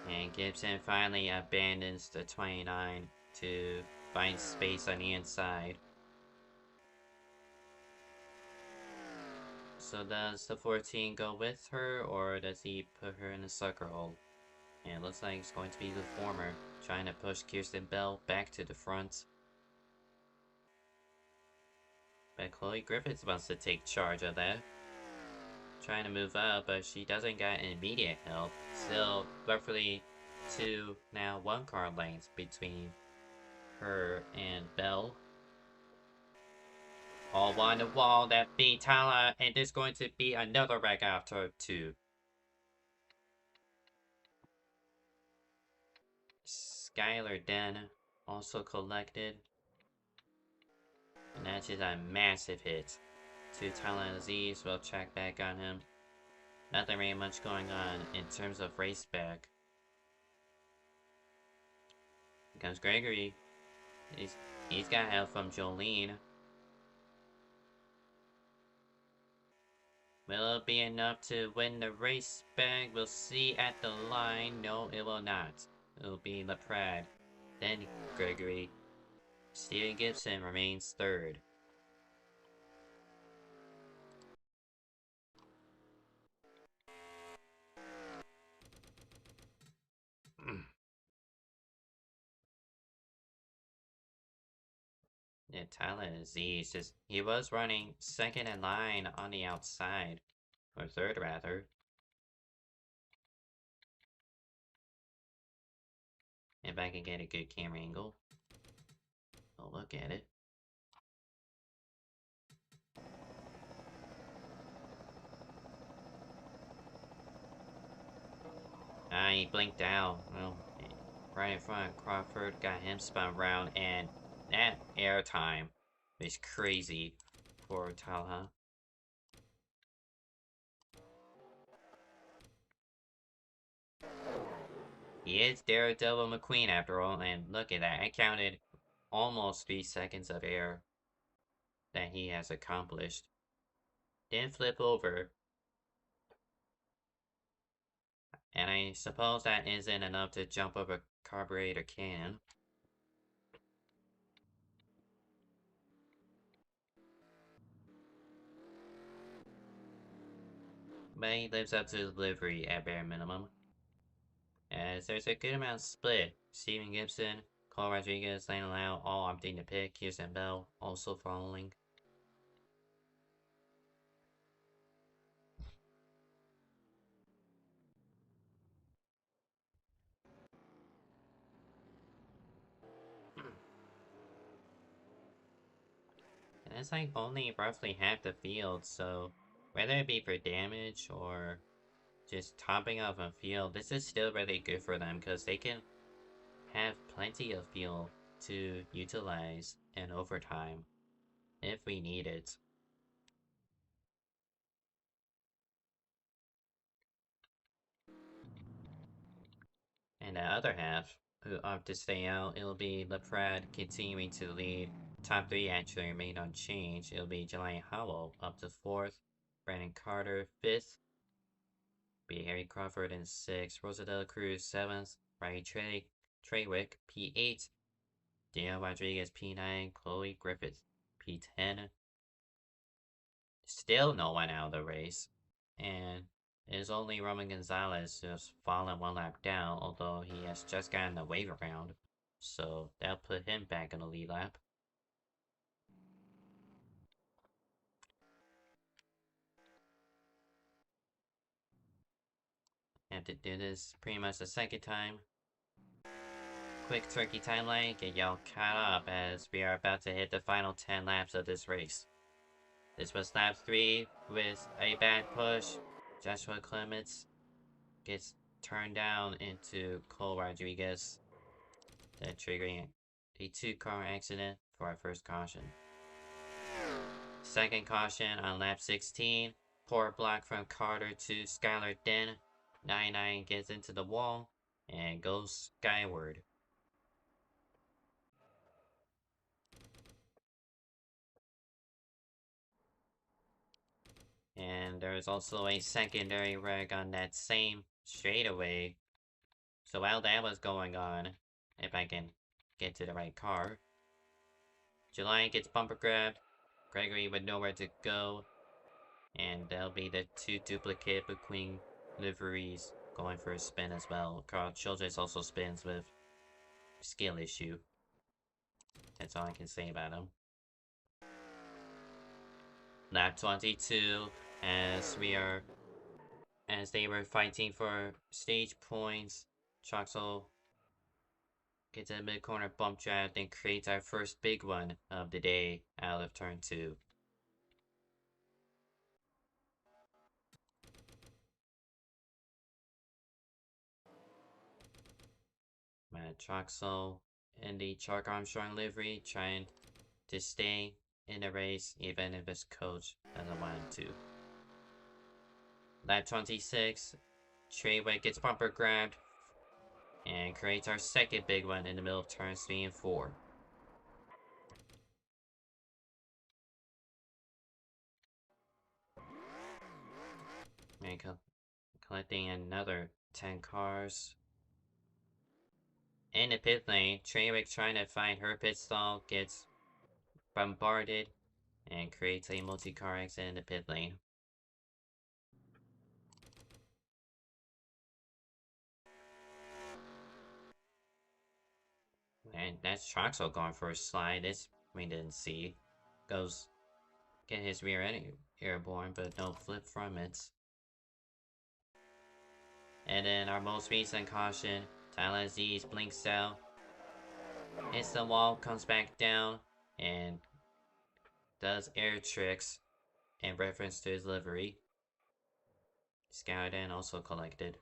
And Gibson finally abandons the 29 to find space on the inside. So does the 14 go with her, or does he put her in the sucker hole? And it looks like it's going to be the former, trying to push Kirsten Bell back to the front. But Chloe Griffiths wants to take charge of that. Trying to move up, but she doesn't get immediate help. Still roughly 2, now 1 car lengths between her and Bell. All on the wall that beat Tala, and there's going to be another wreck after two. Skylar Den also collected. And that's just a massive hit. Two Talon Aziz will check back on him. Nothing really much going on in terms of race back. Here comes Gregory. He's got help from Jolene. Will it be enough to win the race back? We'll see at the line. No, it will not. It'll be LaPrade. Then Gregory. Steven Gibson remains third. Yeah, Tyler Aziz he was running second in line on the outside. Or third rather. If I can get a good camera angle. Oh, look at it. Ah, he blinked out. Well, right in front of Crawford, got him spun around, and that air time is crazy for Talha. He is Daredevil McQueen after all, and look at that. I counted almost 3 seconds of air that he has accomplished. Then flip over. And I suppose that isn't enough to jump up a carburetor can. But he lives up to the delivery at bare minimum. As there's a good amount of split. Steven Gibson, Cole Rodriguez, Lane Lau all opting to pick. Houston Bell also following. And it's like only roughly half the field, so whether it be for damage or just topping off a field, this is still really good for them because they can have plenty of fuel to utilize in overtime if we need it. And the other half, who opt to stay out, it'll be LaPrade continuing to lead. Top 3 actually remain unchanged. It'll be Jelani Howell up to 4th, Brandon Carter 5th, be Harry Crawford in 6th, Rosadella Cruz 7th, Riley Treywick P8, Daniel Rodriguez P9, Chloe Griffith P10. Still no one out of the race, and it is only Roman Gonzalez who's fallen 1 lap down, although he has just gotten the wave around, so that'll put him back in the lead lap. Have to do this pretty much the second time. Quick turkey timeline, get y'all caught up as we are about to hit the final 10 laps of this race. This was lap 3 with a bad push. Joshua Clements gets turned down into Cole Rodriguez, that triggering a 2-car accident for our first caution. Second caution on lap 16, poor block from Carter to Skylar Den. 99 gets into the wall and goes skyward. And there's also a secondary wreck on that same straightaway. So while that was going on, if I can get to the right car, July gets bumper grabbed, Gregory with nowhere to go, and there'll be the 2 duplicate McQueen liveries going for a spin as well. Carl Childress also spins with skill issue. That's all I can say about him. Lap 22, as they were fighting for stage points, Troxel gets a mid-corner bump drive, then creates our first big one of the day out of turn 2. Troxel in the Chuck Armstrong livery, trying to stay in the race, even if his coach doesn't want him to. Lap 26, Treyway gets bumper grabbed and creates our second big one in the middle of turns 3 and 4. And collecting another 10 cars. In the pit lane, Treyway trying to find her pit stall gets bombarded and creates a multi-car exit in the pit lane. And that's Troxel going for a slide. This we didn't see. Goes get his rear end airborne, but no flip from it. And then our most recent caution, Talladega blinks out, hits the wall, comes back down, and does air tricks in reference to his livery. Scouted and also collected.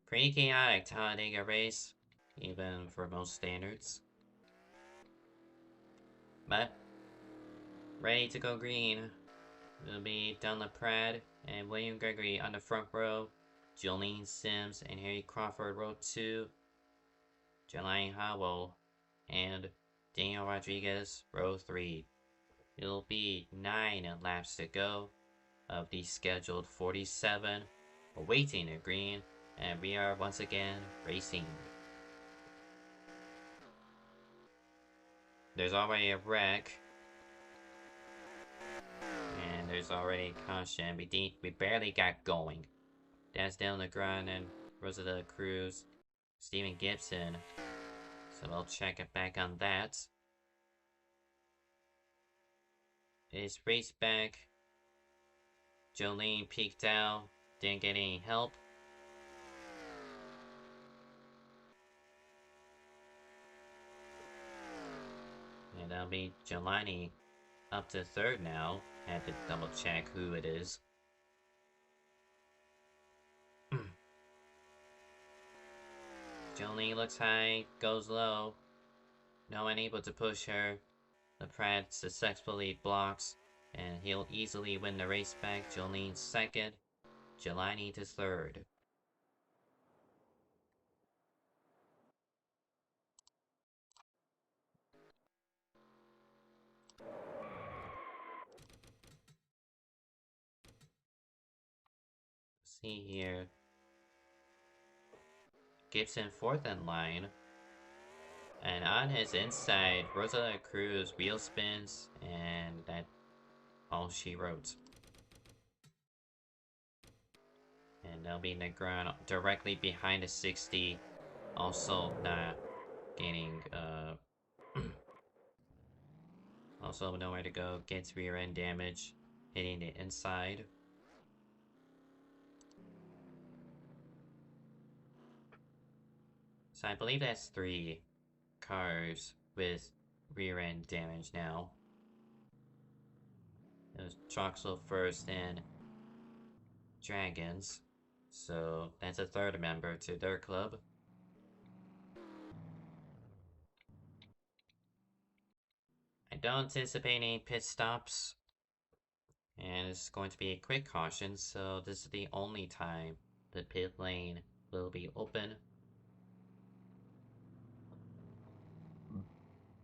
Pretty chaotic Talladega race, even for most standards. But ready to go green. It'll be Don LaPrade and William Gregory on the front row. Jolene Sims and Harry Crawford row 2. Jelani Howell and Daniel Rodriguez row 3. It'll be 9 laps to go of the scheduled 47. Awaiting a green, and we are once again racing. There's already a wreck. And there's already a caution. We barely got going. That's Dale Negron and Rosada Cruz, Steven Gibson. So we'll check it back on that. It's race back. Jolene peeked out. Didn't get any help. And that'll be Jelani up to third now. Had to double check who it is. Jolene looks high, goes low. No one able to push her. LaPrade successfully blocks, and he'll easily win the race back. Jolene second, Jelani to third. See here. Gibson fourth in line. And on his inside, Rosada Cruz wheel spins, and that's all she wrote. And they'll be Negron directly behind the 60. Also not gaining, also nowhere to go. Gets rear end damage, hitting the inside. So I believe that's 3 cars with rear end damage now. It was Troxel first and Dragons. So that's a third member to their club. I don't anticipate any pit stops. And it's going to be a quick caution, so this is the only time the pit lane will be open.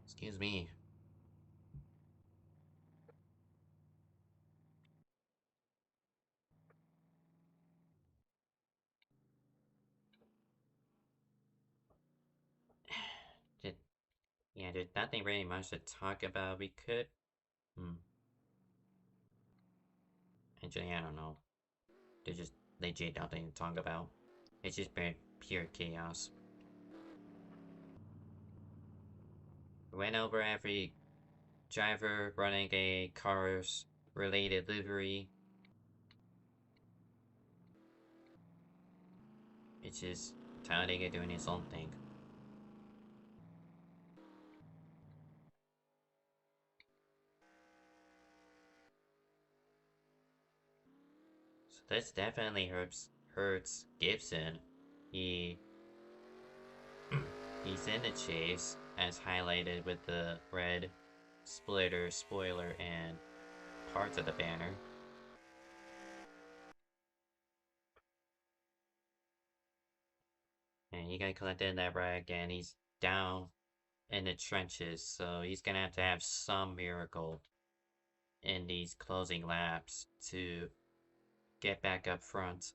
Excuse me. Yeah, there's nothing really much to talk about. We could... Actually, I don't know. There's just legit nothing to talk about. It's just been pure chaos. We went over every driver running a cars related livery. It's just Talladega doing its own thing. So this definitely hurts Gibson. He He's in the chase, as highlighted with the red splitter, spoiler, and parts of the banner. And you gotta collect in that rag, and he's down in the trenches, so he's gonna have to have some miracle in these closing laps to get back up front.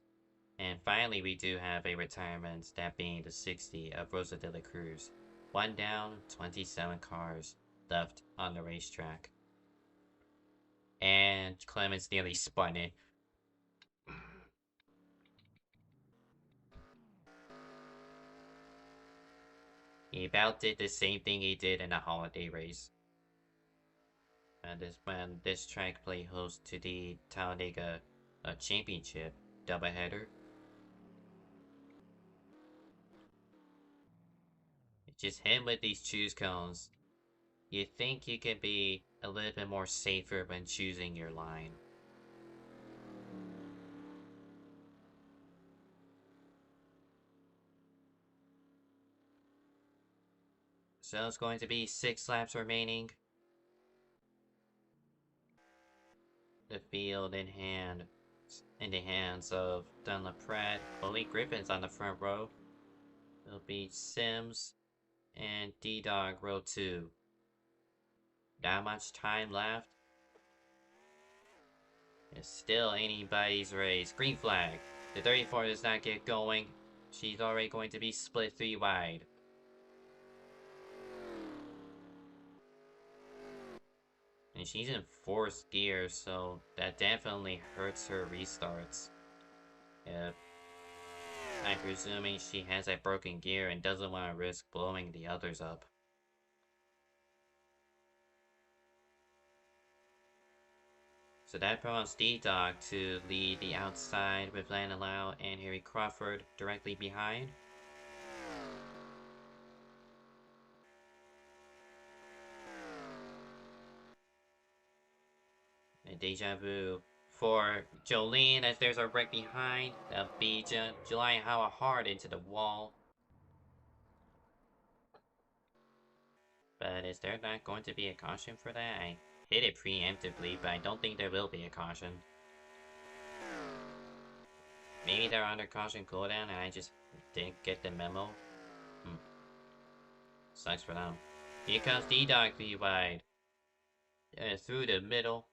And finally, we do have a retirement, that being the 60 of Rosa de la Cruz. 1 down, 27 cars left on the racetrack. And Clemens nearly spun it. He about did the same thing he did in the holiday race. And this track play host to the Talladega Championship doubleheader. Just him with these choose cones. You think you can be a little bit more safer when choosing your line. So it's going to be 6 laps remaining. The field in the hands of Dunlop Pratt. Only Griffin's on the front row. It'll be Sims and D-Dog row 2. Not much time left. It's still anybody's race. Green flag. The 34 does not get going. She's already going to be split 3 wide. And she's in 4th gear, so that definitely hurts her restarts. Yep. I'm presuming she has a broken gear and doesn't want to risk blowing the others up. So that prompts D-Dog to lead the outside with Landon Lau and Harry Crawford directly behind. And deja vu for Jolene as there's a wreck behind. That'll be July Howard hard into the wall. But is there not going to be a caution for that? I hit it preemptively, but I don't think there will be a caution. Maybe they're under caution cooldown and I just didn't get the memo. Sucks for them. Here comes D-Dog 3 wide. Through the middle.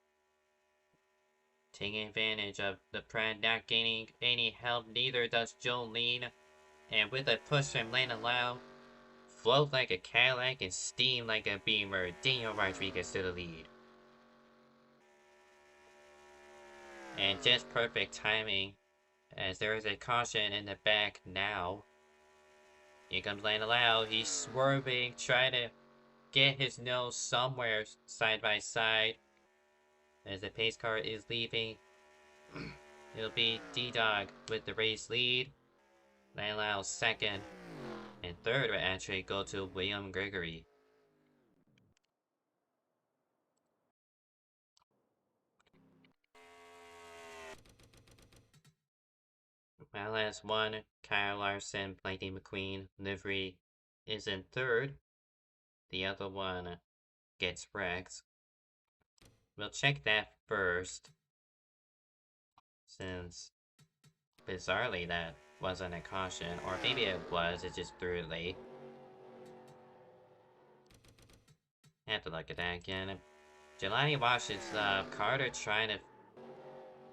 Taking advantage of the Pratt not gaining any help, neither does Jolene. And with a push from Landon Lau, float like a Cadillac and steam like a Beamer, Daniel Rodriguez to the lead. And just perfect timing, as there is a caution in the back now. Here comes Landon Lau, he's swerving, trying to get his nose somewhere side by side. As the pace car is leaving, it'll be D-Dog with the race lead. Landon Lau second. And third would actually go to William Gregory. My last one, Kyle Larson, Lightning McQueen, livery is in third. The other one gets wrecked. We'll check that first, since bizarrely that wasn't a caution, or maybe it was, it just threw it late. Have to look at that again. Jelani washes up, Carter trying to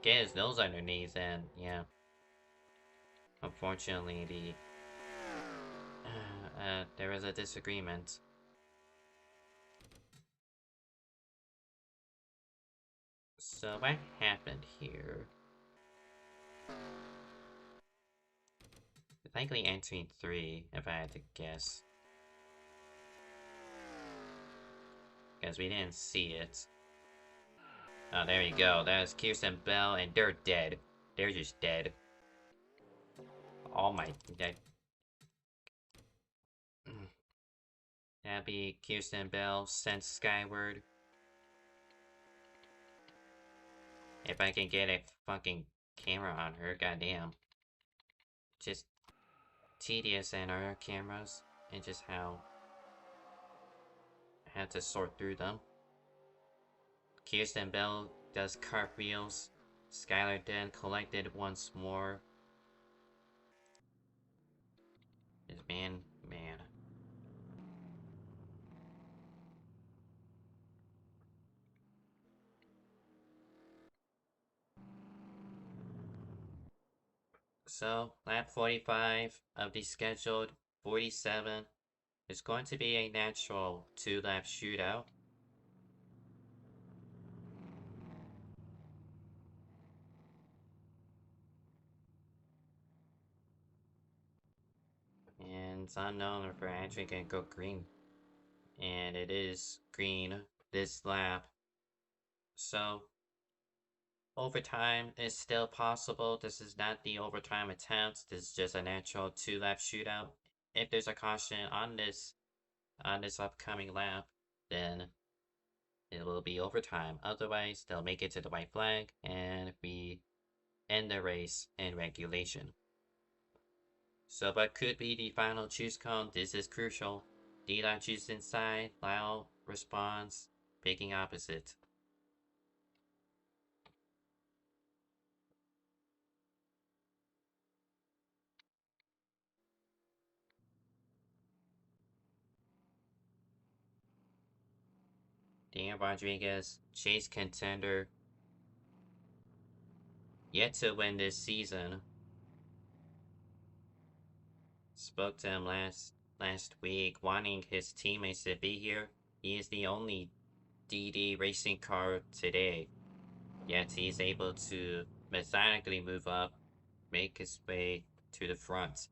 get his nose underneath, and yeah. Unfortunately, there was a disagreement. So what happened here? Likely entering 3, if I had to guess. Because we didn't see it. Oh, there you go. That's Kirsten Bell, and they're dead. They're just dead. Oh my... That'd be Kirsten Bell sent skyward. If I can get a fucking camera on her, goddamn. Just tedious in our cameras. and just how I had to sort through them. Kirsten Bell does cartwheels. Skylar then collected once more. Man. So, lap 45 of the scheduled 47 is going to be a natural 2-lap shootout. And it's unknown if we're actually gonna go green. And it is green this lap. So, overtime is still possible. This is not the overtime attempt. This is just a natural 2-lap shootout. If there's a caution on this upcoming lap, then it will be overtime. Otherwise, they'll make it to the white flag, and we end the race in regulation. So what could be the final choose cone? This is crucial. D-Line chooses inside, Lau responds, picking opposite. Dan Rodriguez, chase contender, yet to win this season. Spoke to him last week, wanting his teammates to be here. He is the only DD racing car today, yet he's able to methodically move up, make his way to the front.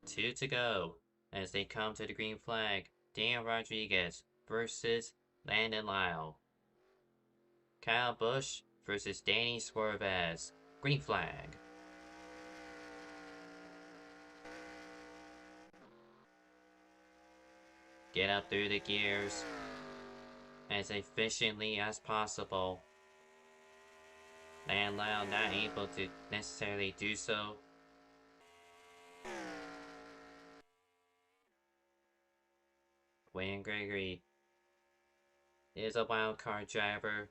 Two to go as they come to the green flag. Dan Rodriguez versus Landon Lyle. Kyle Busch versus Danny Suarez. Green flag. Get up through the gears as efficiently as possible. Landon Lyle not able to necessarily do so. William Gregory is a wild card driver.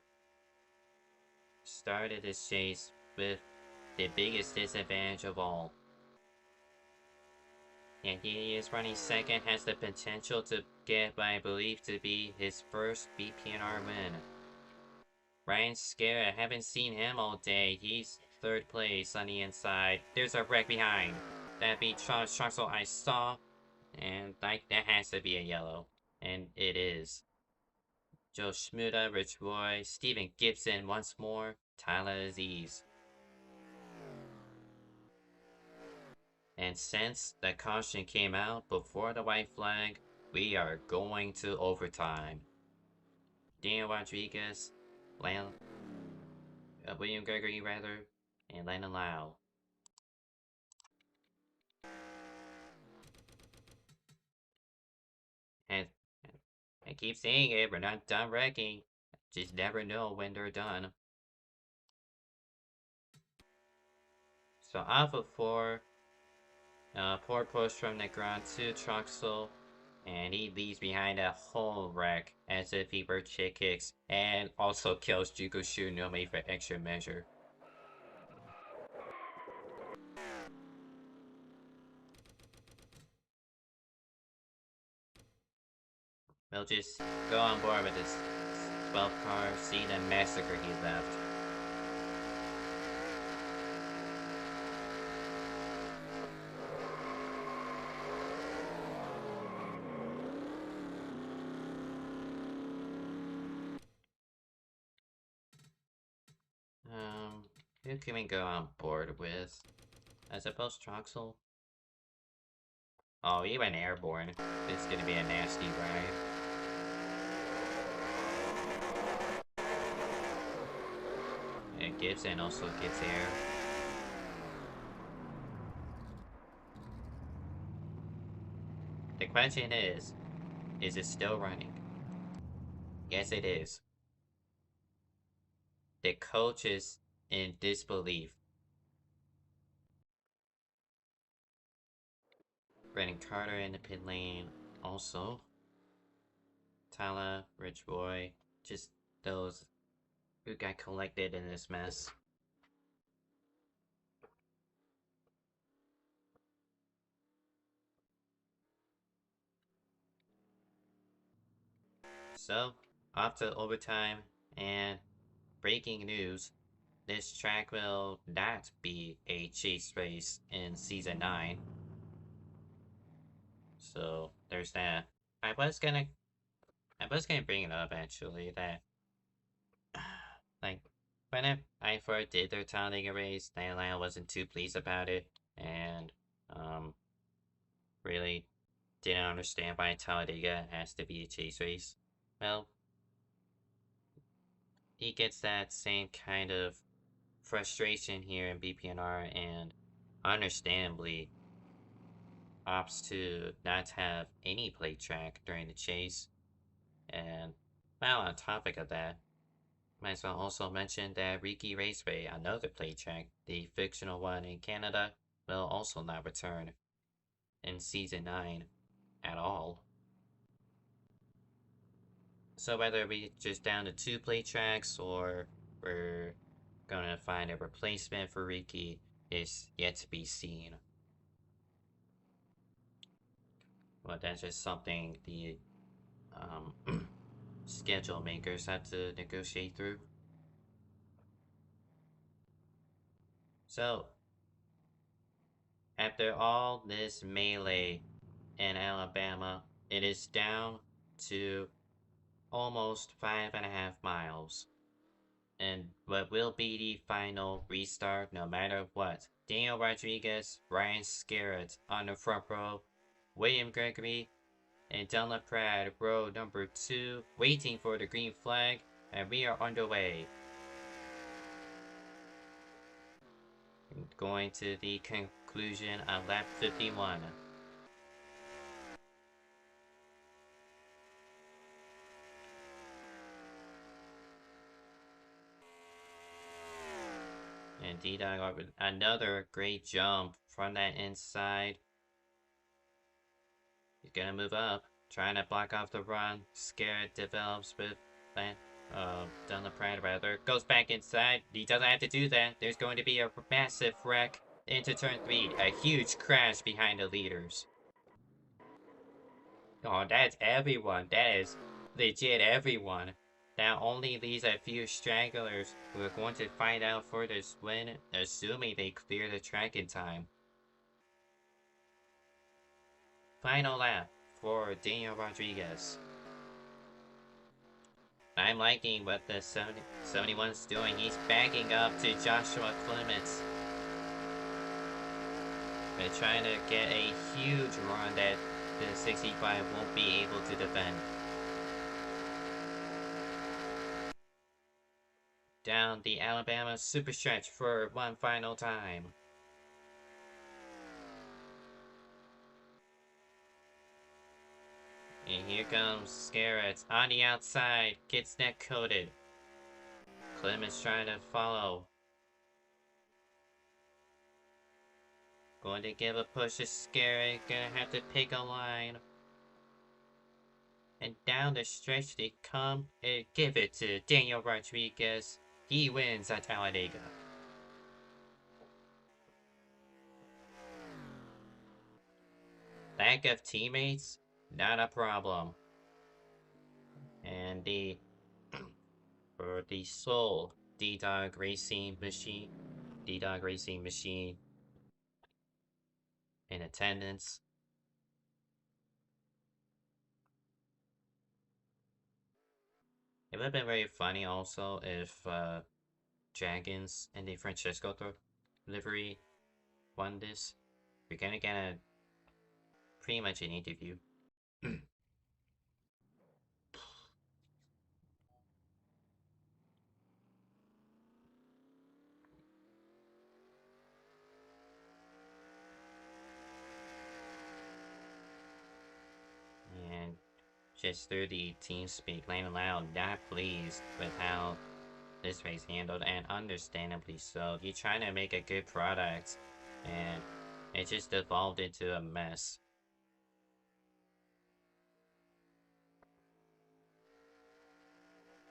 Started this chase with the biggest disadvantage of all. And he is running second, has the potential to get what I believe to be his first BPNR win. Ryan Scarrett, I haven't seen him all day. He's third place on the inside. There's a wreck behind. That beat Charles Truxell I saw. And that has to be a yellow. And it is. Joe Schmuda, Rich Roy, Steven Gibson once more, Tyler Aziz. And since the caution came out before the white flag, we are going to overtime. Daniel Rodriguez, William Gregory rather, and Landon Lyle. And I keep saying it, we're not done wrecking. Just never know when they're done. So off of 4, poor push from Negron to Truxell, and he leaves behind a whole wreck as if he were chick kicks, and also kills Jukushu Nome for extra measure. We'll just go on board with this 12 car, see the massacre he left. Who can we go on board with? I suppose Troxel? Oh, he went airborne. This is gonna be a nasty ride. And Gibson also gets air. The question is, Is it still running? Yes, it is. The coach is in disbelief. Brandon Carter in the pit lane. Also, Tala, Rich Boy, just those who got collected in this mess. So, off to overtime, and breaking news, this track will not be a chase race in Season 9. So, there's that. I was gonna bring it up actually, that like when I first did their Talladega race, I wasn't too pleased about it, and really didn't understand why Talladega has to be a chase race. Well, he gets that same kind of frustration here in BPNR, and understandably opts to not have any play track during the chase. And while on topic of that, might as well also mention that Riki Raceway, another play track, the fictional one in Canada, will also not return in Season 9 at all. So whether we just down to 2 play tracks or we're gonna find a replacement for Riki is yet to be seen. But that's just something the schedule makers have to negotiate through. So, after all this melee in Alabama, it is down to almost 5.5 miles. And what will be the final restart no matter what. Daniel Rodriguez, Ryan Scarrett on the front row, William Gregory, and Dylan Pratt, row number 2, waiting for the green flag, and we are underway. Going to the conclusion on lap 51. And D-Dog, another great jump from that inside. He's gonna move up, trying to block off the run. Scared develops with that. Dylan Pratt rather goes back inside. He doesn't have to do that. There's going to be a massive wreck into turn 3. A huge crash behind the leaders. Oh, that's everyone. That is legit everyone. That only leaves a few stragglers who are going to fight out for this win, assuming they clear the track in time. Final lap for Daniel Rodriguez. I'm liking what the 71's doing. He's backing up to Joshua Clements. They're trying to get a huge run that the 65 won't be able to defend. Down the Alabama super stretch for one final time. And here comes Scarrett on the outside, gets neck coated. Clements trying to follow. Going to give a push to Scarrett, gonna have to pick a line. And down the stretch they come and give it to Daniel Rodriguez. He wins at Talladega. Lack of teammates? Not a problem. And for the sole D-Dog Racing Machine in attendance. It would have been very funny also if Dragons and the Francesco livery won this. We're gonna get pretty much an interview. And just through the team speak, Lane Loud not pleased with how this race handled, and understandably so. He trying to make a good product, and it just evolved into a mess.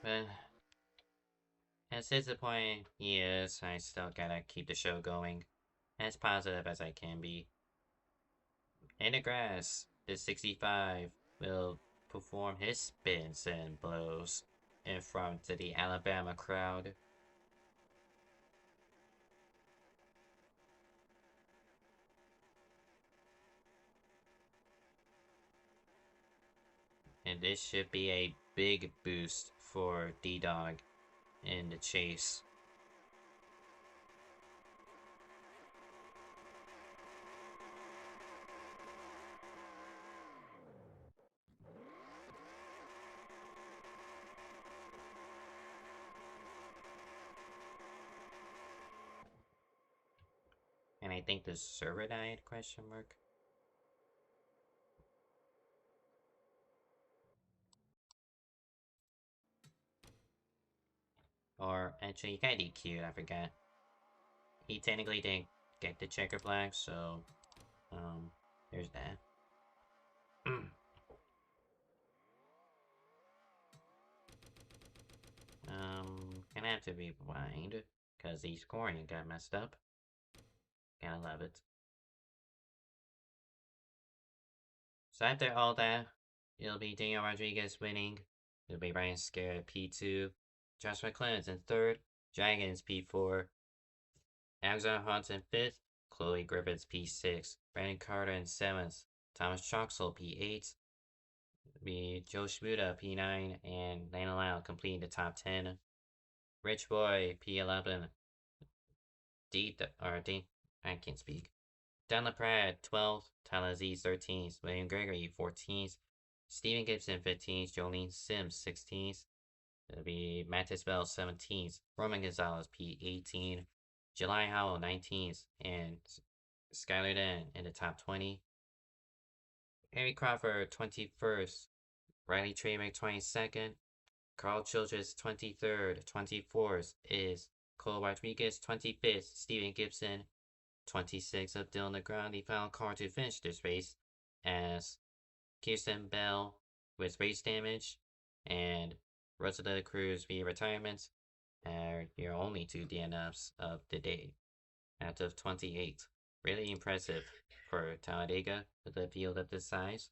But as disappointing he is, I still gotta keep the show going as positive as I can be. In the grass, the 65 will perform his spins and blows in front of the Alabama crowd. And this should be a big boost for D-Dog in the chase. And I think the server died, question mark. Or actually, he got DQ'd, I forgot. He technically didn't get the checker flag, so there's that. Gonna have to rewind because the scoring got messed up. Gotta love it. So after all that, it'll be Daniel Rodriguez winning. It'll be Ryan Scare at P2, Joshua Clemens in third, Dragons P4, Alexander Hunt in fifth, Chloe Griffiths P6, Brandon Carter in seventh, Thomas Troxel P8, be Joe Shmuda P9, and Lana Lau completing the top 10. Rich Boy P11, I can't speak. Dan LaPrade 12th, Tyler Z 13th, William Gregory 14th, Stephen Gibson 15th, Jolene Sims 16th, it'll be Mattis Bell 17th, Roman Gonzalez P18, July Howell 19th, and Skylar Den in the top 20. Harry Crawford 21st, Riley Traymack 22nd, Carl Childress 23rd, 24th is Cole Rodriguez 25th, Stephen Gibson 26 of Dylan Negron, the final car to finish this race, as Kirsten Bell with race damage and Rosalind Cruz via retirement are your only two DNFs of the day out of 28. Really impressive for Talladega with a field of this size.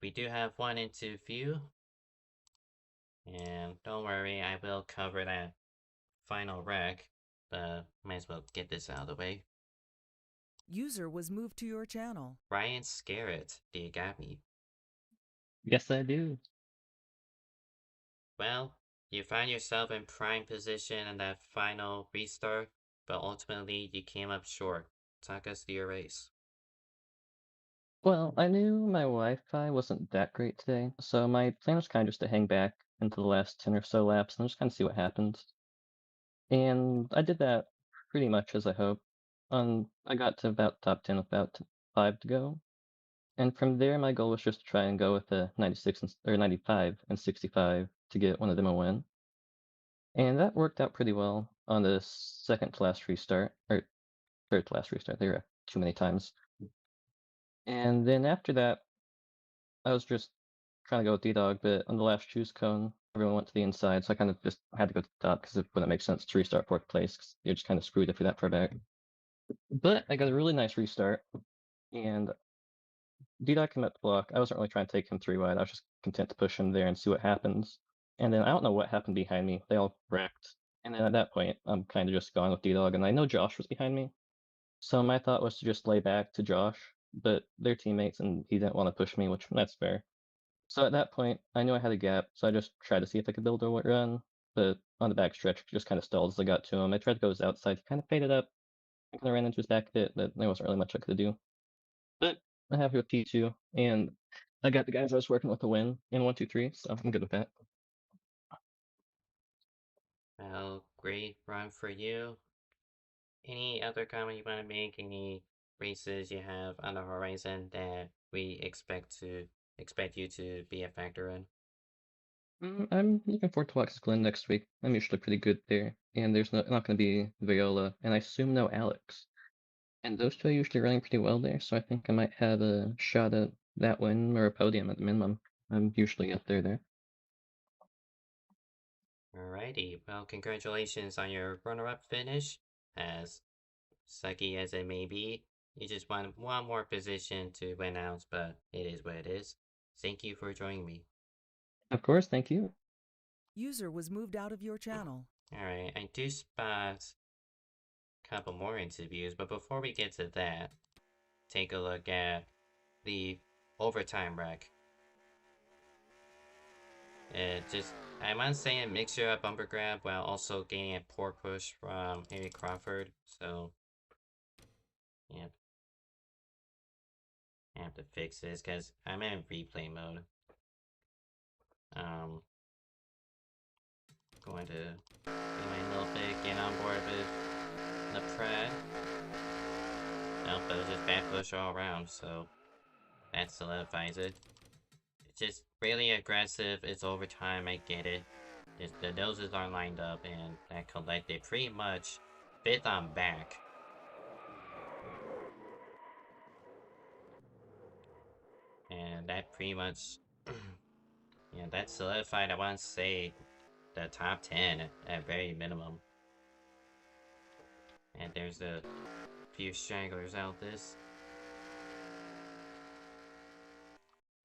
We do have one into view, and don't worry, I will cover that final wreck, but might as well get this out of the way. User was moved to your channel. Ryan Scarrett, do you got me? Yes, I do. Well, you found yourself in prime position in that final restart, but ultimately you came up short. Talk us through your race. Well, I knew my Wi-Fi wasn't that great today, so my plan was kind of just to hang back into the last 10 or so laps and just kind of see what happens. And I did that pretty much as I hoped. I got to about top 10 with about 5 to go. And from there, my goal was just to try and go with a 95 and 65 to get one of them a win. And that worked out pretty well on the second to last restart, or third to last restart. They were too many times. And then after that, I was just trying to go with D-Dog, but on the last choose cone, everyone went to the inside, so I kind of just had to go to the top because it wouldn't make sense to restart fourth place because you're just kind of screwed if you're that far back. But I got a really nice restart, and D-Dog came up the block. I wasn't really trying to take him 3 wide. I was just content to push him there and see what happens. And then I don't know what happened behind me. They all wrecked. And then at that point, I'm kind of just gone with D-Dog, and I know Josh was behind me. So my thought was to just lay back to Josh, but they're teammates and he didn't want to push me, which that's fair. So at that point, I knew I had a gap, so I just tried to see if I could build a run, but on the back stretch, just kind of stalled as I got to him. I tried to go his outside, he kind of faded up. I kind of ran into his back a bit, but there wasn't really much I could do. But I'm happy with P2, and I got the guys I was working with a win in 1, 2, 3, so I'm good with that. Well, great run for you. Any other comment you want to make? Any races you have on the horizon that we expect to expect you to be a factor in? I'm looking forward to Wax Glen next week. I'm usually pretty good there, and there's not going to be Viola, and I assume no Alex. And those two are usually running pretty well there, so I think I might have a shot at that win or a podium at the minimum. I'm usually up there. Alrighty, well, congratulations on your runner-up finish. As sucky as it may be, you just want one more position to win out, but it is what it is. Thank you for joining me. Of course, thank you. User was moved out of your channel. Alright, I do spot a couple more interviews, but before we get to that, take a look at the overtime wreck. I want to say a mixture of bumper grab while also getting a poor push from Harry Crawford, so, yeah. I have to fix this because I'm in replay mode. Going to do my little bit, get on board with the pred. Nope, but it was just bad push all around, so that solidifies it. It's just really aggressive, it's overtime, I get it. Just the noses are lined up and that collected pretty much fifth on back. And that pretty much, yeah, that solidified, I want to say, the top 10 at very minimum. And there's a few stragglers out this.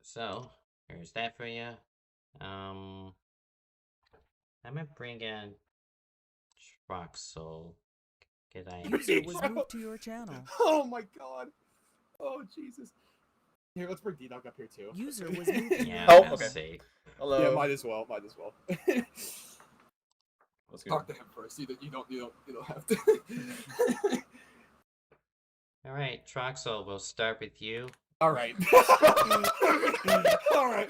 So, there's that for you. I'm gonna bring in Troxel. User was moved to your channel. Oh my god. Oh Jesus. Here, let's bring D-Dog up here too. User was moved to Yeah, Oh, I'll okay. see. Hello. Yeah, might as well. Let's talk to him first. You don't have to. All right, Troxel, we'll start with you. All right. All right.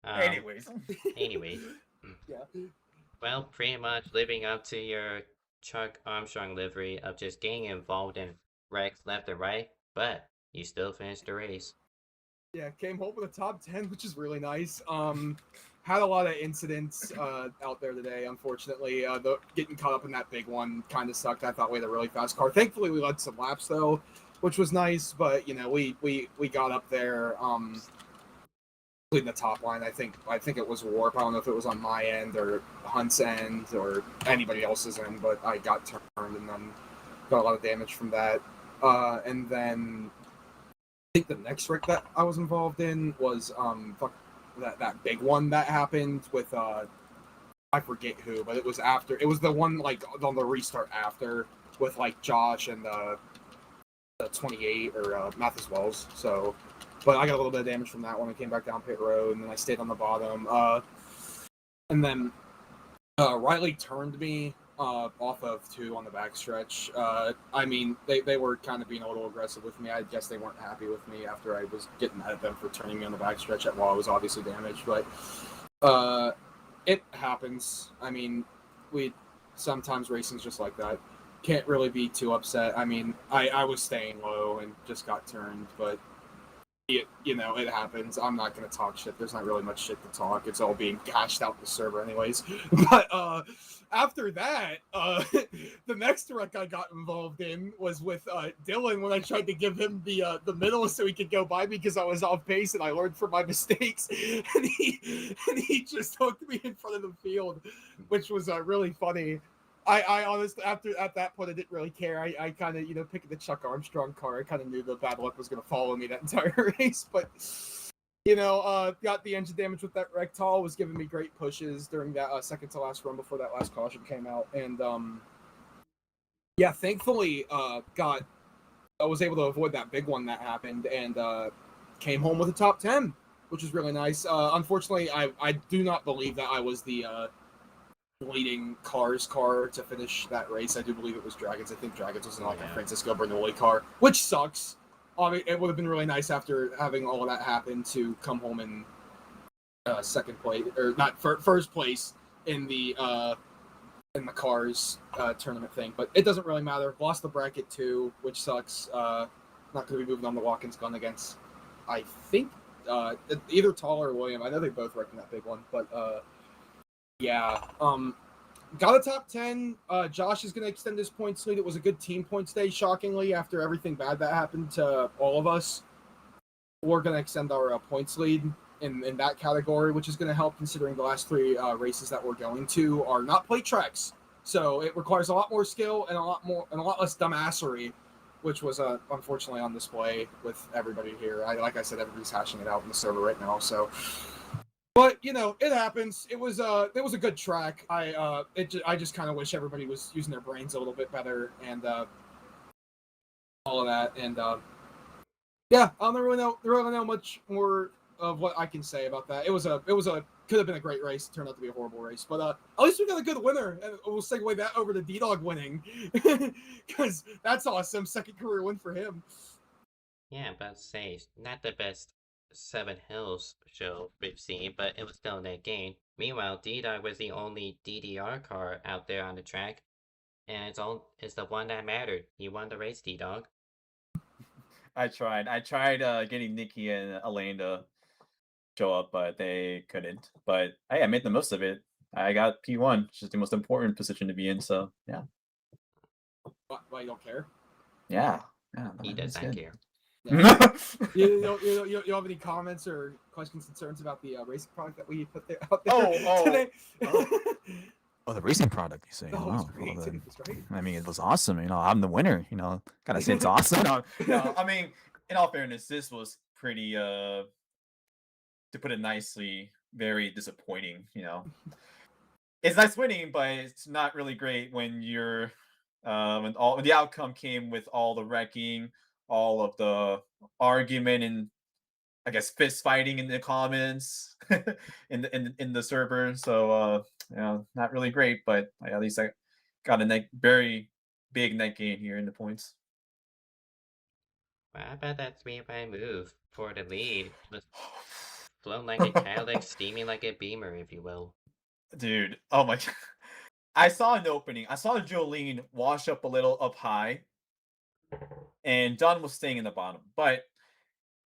Anyways. Anyway. Yeah. Well, pretty much living up to your Chuck Armstrong livery of just getting involved in wrecks left and right, but you still finished the race. Yeah, came home with a top 10, which is really nice. Had a lot of incidents out there today, unfortunately. Getting caught up in that big one kind of sucked. I thought we had a really fast car. Thankfully, we led some laps, though, which was nice. But, you know, we got up there in the top line. I think it was Warp. I don't know if it was on my end or Hunt's end or anybody else's end, but I got turned and then got a lot of damage from that. And then I think the next wreck that I was involved in was that big one that happened with I forget who, but it was after. It was the one like on the restart after with like Josh and the 28 or Mathis Wells. So, but I got a little bit of damage from that one. I came back down pit road and then I stayed on the bottom. And then Riley turned me off of 2 on the backstretch. I mean, they were kind of being a little aggressive with me. I guess they weren't happy with me after I was getting mad at them for turning me on the backstretch while I was obviously damaged. But it happens. I mean, sometimes racing's just like that. Can't really be too upset. I mean, I was staying low and just got turned, but you know, it happens. I'm not going to talk shit. There's not really much shit to talk. It's all being cashed out in the server anyways. But after that, the next wreck I got involved in was with Dylan when I tried to give him the middle so he could go by me because I was off pace and I learned from my mistakes. And he just hooked me in front of the field, which was really funny. I honestly, at that point, I didn't really care. I kind of, you know, picking the Chuck Armstrong car, I kind of knew the bad luck was going to follow me that entire race. But, you know, got the engine damage with that Rectol, was giving me great pushes during that second to last run before that last caution came out. And, yeah, thankfully, I was able to avoid that big one that happened and came home with a top 10, which is really nice. Unfortunately, I do not believe that I was the leading car to finish that race. I do believe it was Dragons. I think Dragons was in like a Francisco Bernoulli car, which sucks. I mean, it would have been really nice after having all of that happen to come home in second place, or not first place in the cars tournament thing. But it doesn't really matter. Lost the bracket too, which sucks. not going to be moving on the Watkins gun against, I think, either Taller or William. I know they both wrecked in that big one, but yeah. Got a top 10. Josh is going to extend his points lead. It was a good team points day, shockingly, after everything bad that happened to all of us. We're going to extend our points lead in that category, which is going to help considering the last 3 races that we're going to are not plate tracks. So it requires a lot more skill and a lot less dumbassery, which was unfortunately on display with everybody here. Like I said, everybody's hashing it out in the server right now. So, but it happens. It was a good track. I just kind of wish everybody was using their brains a little bit better and all of that. And yeah, I don't really know much more of what I can say about that. It was a could have been a great race. It turned out to be a horrible race, but at least we got a good winner, and we'll segue that over to D-Dog winning because that's awesome. Second career win for him. Yeah, I'm about to say, not the best Seven Hills show we've seen, but it was still a net gain. Meanwhile, D-Dog was the only DDR car out there on the track, and it's the one that mattered. He won the race, D-Dog. I tried getting Nikki and Elaine to show up, but they couldn't. But hey, I made the most of it. I got P1, which is the most important position to be in. So yeah. Why you don't care? Yeah. He does not care. Yeah. you don't have any comments or questions, concerns about the racing product that we put out there today? Oh, the racing product, you say? Oh, Wow. great. Well, then, Great. I mean, it was awesome. I'm the winner. Gotta say it's awesome. No, I mean, in all fairness, this was pretty, to put it nicely, very disappointing. It's nice winning, but it's not really great when you're, when the outcome came with all the wrecking, all of the argument and I guess fist fighting in the comments in the server. So not really great, but at least I got a very big net gain here in the points. Well, how about that 3-by move for the lead? Was flown like a Cadillac, steaming like a Beamer, if you will. Dude, oh my god. I saw an opening. I saw Jolene wash up a little up high, and Dunn was staying in the bottom. But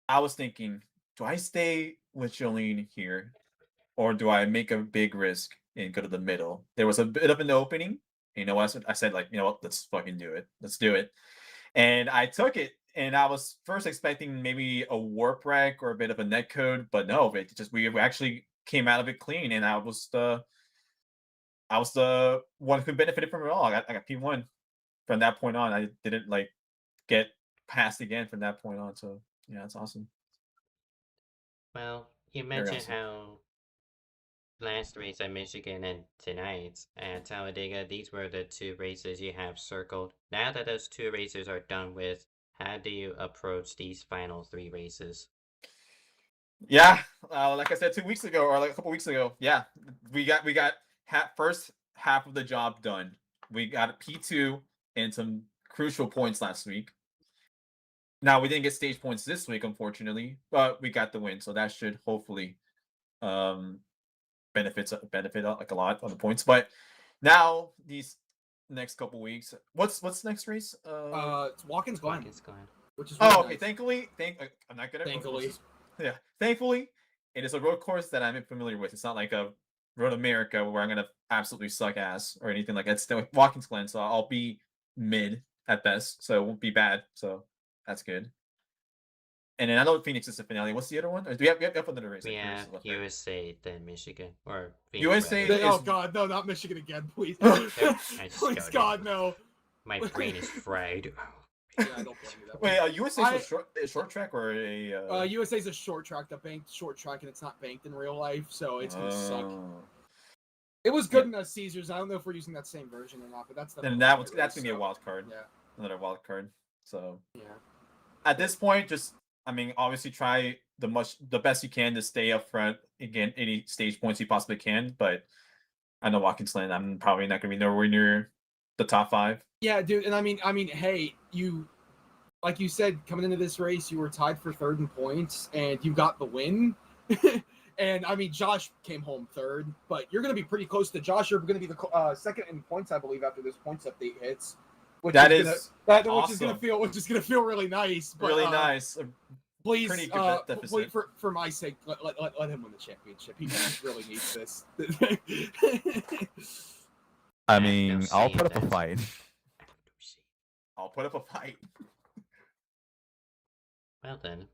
I was thinking, do I stay with Jolene here, or do I make a big risk and go to the middle? There was a bit of an opening. I said, like, what, let's fucking do it. Let's do it. And I took it, and I was first expecting maybe a warp wreck or a bit of a net code, but no, we actually came out of it clean, and I was the one who benefited from it all. I got P1 from that point on. I didn't get passed again from that point on. So yeah, it's awesome. Well, you mentioned how last race at Michigan and tonight at Talladega, these were the 2 races you have circled. Now that those 2 races are done with, how do you approach these final 3 races? Yeah, like I said 2 weeks ago, or like a couple weeks ago, yeah, we got first half of the job done. We got a P2 and some crucial points last week. Now we didn't get stage points this week, unfortunately, but we got the win, so that should hopefully benefit like a lot on the points. But now these next couple weeks, what's next race? It's Watkins Glen. Which is really okay. Nice. Thankfully, I'm not good at Thankfully. Yeah, thankfully, it is a road course that I'm familiar with. It's not like a Road America where I'm gonna absolutely suck ass or anything like that. It's still Watkins Glen, so I'll be mid at best, so it won't be bad. So that's good. And then I know Phoenix is the finale. What's the other one? Or do we have another race? We have USA, then Michigan, or Phoenix, USA. Oh god, no, not Michigan again, please. Please, God, no. My brain is fried. Yeah, I don't blame you that Wait, USA is a short track or a? USA is a short track, the banked short track, and it's not banked in real life, so it's gonna suck. It was good in Caesars. I don't know if we're using that same version or not, but that's and that's gonna be a wild card. Yeah, another wild card. So yeah. At this point, obviously try the best you can to stay up front. Again, any stage points you possibly can, but I know Watkins Glen, I'm probably not gonna be nowhere near the top 5. Yeah, dude, and I mean, hey, like you said, coming into this race, you were tied for 3rd in points, and you got the win. And I mean, Josh came home 3rd, but you're going to be pretty close to Josh. You're going to be the 2nd in points, I believe, after this points update hits, which That is awesome. which is gonna feel really nice. But, Really nice. Please, Pretty good deficit. for my sake, let him win the championship. He really needs this. I I've no mean, I'll say put up a that. fight. I'll put up a fight. Well then,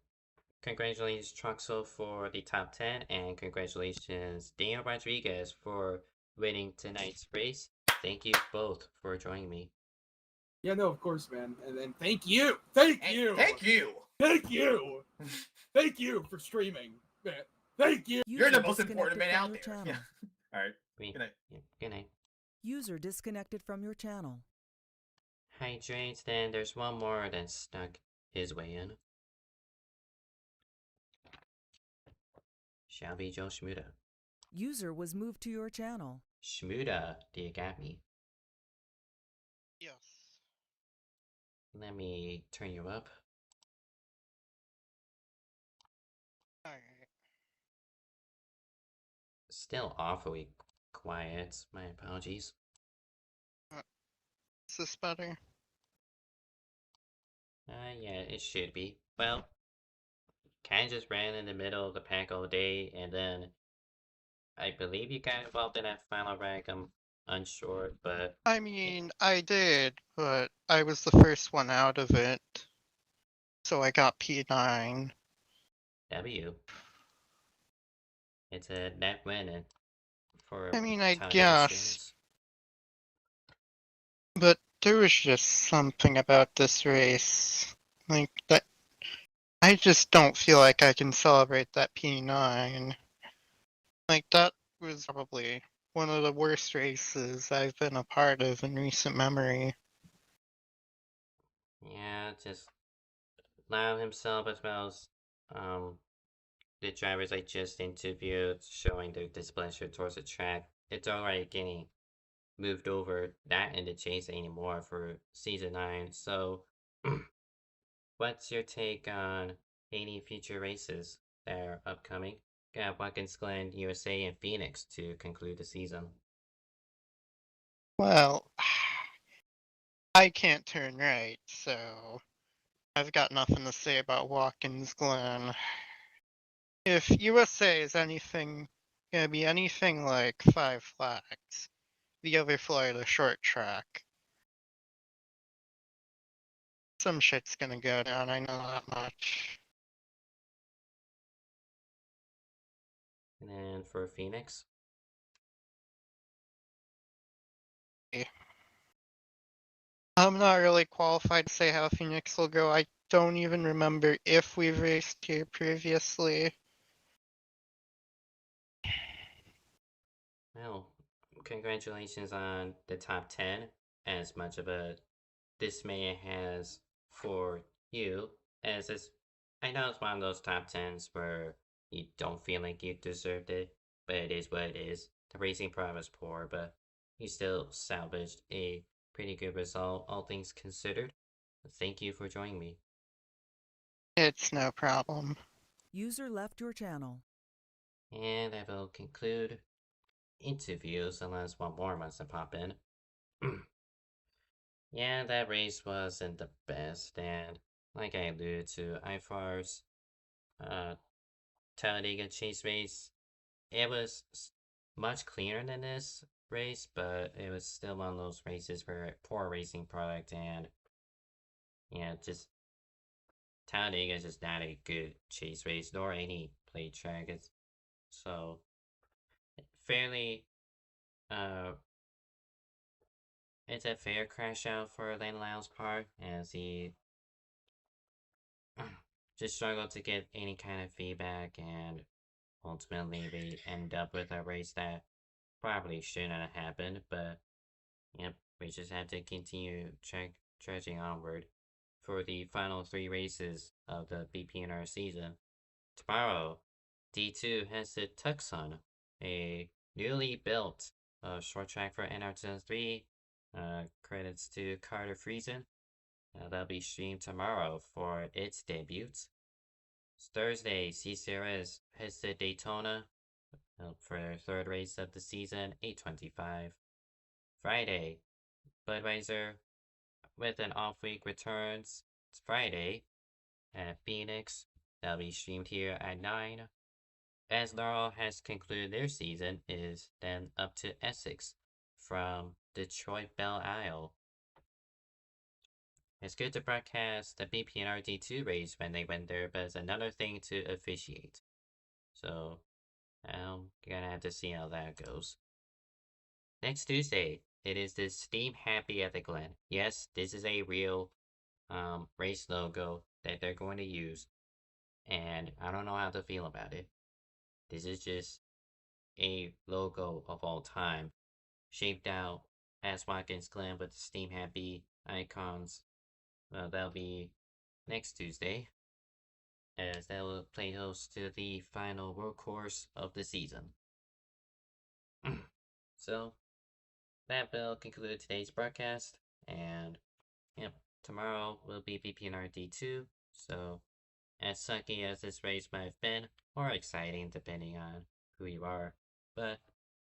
congratulations Troxel for the top 10, and congratulations Daniel Rodriguez for winning tonight's race. Thank you both for joining me. Yeah, no, of course, man. And then thank you for streaming, man. Thank you. You're the User most important disconnected man from out your there. channel. Yeah. All right. Yeah, good night. User disconnected from your channel. Hydrates, then there's one more that snuck his way in. Shall be Joe Shmuda. User was moved to your channel. Shmuda, do you got me? Yes. Let me turn you up. Alright. Still awfully quiet. My apologies. Is this better? Yeah, it should be. Well, kind of just ran in the middle of the pack all day, and then I believe you got involved in that final rank. I'm unsure, but I mean, I did, but I was the first one out of it. So I got P9. W. It's a net win for I mean, I Talladega guess, students. but there was just something about this race. Like, that. I just don't feel like I can celebrate that P9. Like, that was probably one of the worst races I've been a part of in recent memory. Yeah, just Lau himself as well as the drivers I just interviewed showing their displeasure towards the track. It's already getting moved over that in the chase anymore for season 9. So what's your take on any future races that are upcoming? Got Watkins Glen, USA, and Phoenix to conclude the season. Well, I can't turn right, so I've got nothing to say about Watkins Glen. If USA is gonna be anything like 5 flags, the other Florida short track, some shit's gonna go down, I know that much. And then for Phoenix, I'm not really qualified to say how Phoenix will go. I don't even remember if we've raced here previously. well, congratulations on the top 10. As much of a dismay it has for you, as it's, I know it's one of those top 10s where you don't feel like you deserved it, but it is what it is. The racing product was poor, but you still salvaged a pretty good result, all things considered. Thank you for joining me. It's no problem. User left your channel. And that will conclude interviews, unless one more wants to pop in. Yeah, that race wasn't the best, and like I alluded to, IFR's Talladega Chase race, it was much cleaner than this race, but it was still one of those races where poor racing product, and yeah, just Talladega is just not a good chase race, nor any plate track. So fairly, uh, it's a fair crash out for Lane Lyle's part, as he just struggled to get any kind of feedback, and ultimately we end up with a race that probably shouldn't have happened, but yep, we just have to continue trudging onward for the final 3 races of the BPNR season. Tomorrow, D2 has the Tucson, a newly built short track for NR2003. Credits to Carter Friesen. That'll be streamed tomorrow for its debut. Thursday, CCRS has the Daytona for their 3rd race of the season, 8:25. Friday, Budweiser with an off week returns Friday at Phoenix. That'll be streamed here at 9. As Laurel has concluded their season, is then up to Essex from Detroit Belle Isle. It's good to broadcast the BPNR D2 race when they went there, but it's another thing to officiate. So, I'm gonna have to see how that goes. Next Tuesday, it is the Steam Happy at the Glen. Yes, this is a real race logo that they're going to use, and I don't know how to feel about it. This is just a logo of all time, shaped out as Watkins Glen with the Steam Happy icons. Well, that'll be next Tuesday, as that will play host to the final world course of the season. So, that will conclude today's broadcast, and yep, tomorrow will be BPNR D2, so as sucky as this race might have been, or exciting depending on who you are, but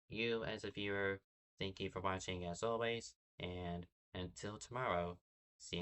you as a viewer, thank you for watching as always, and until tomorrow, see you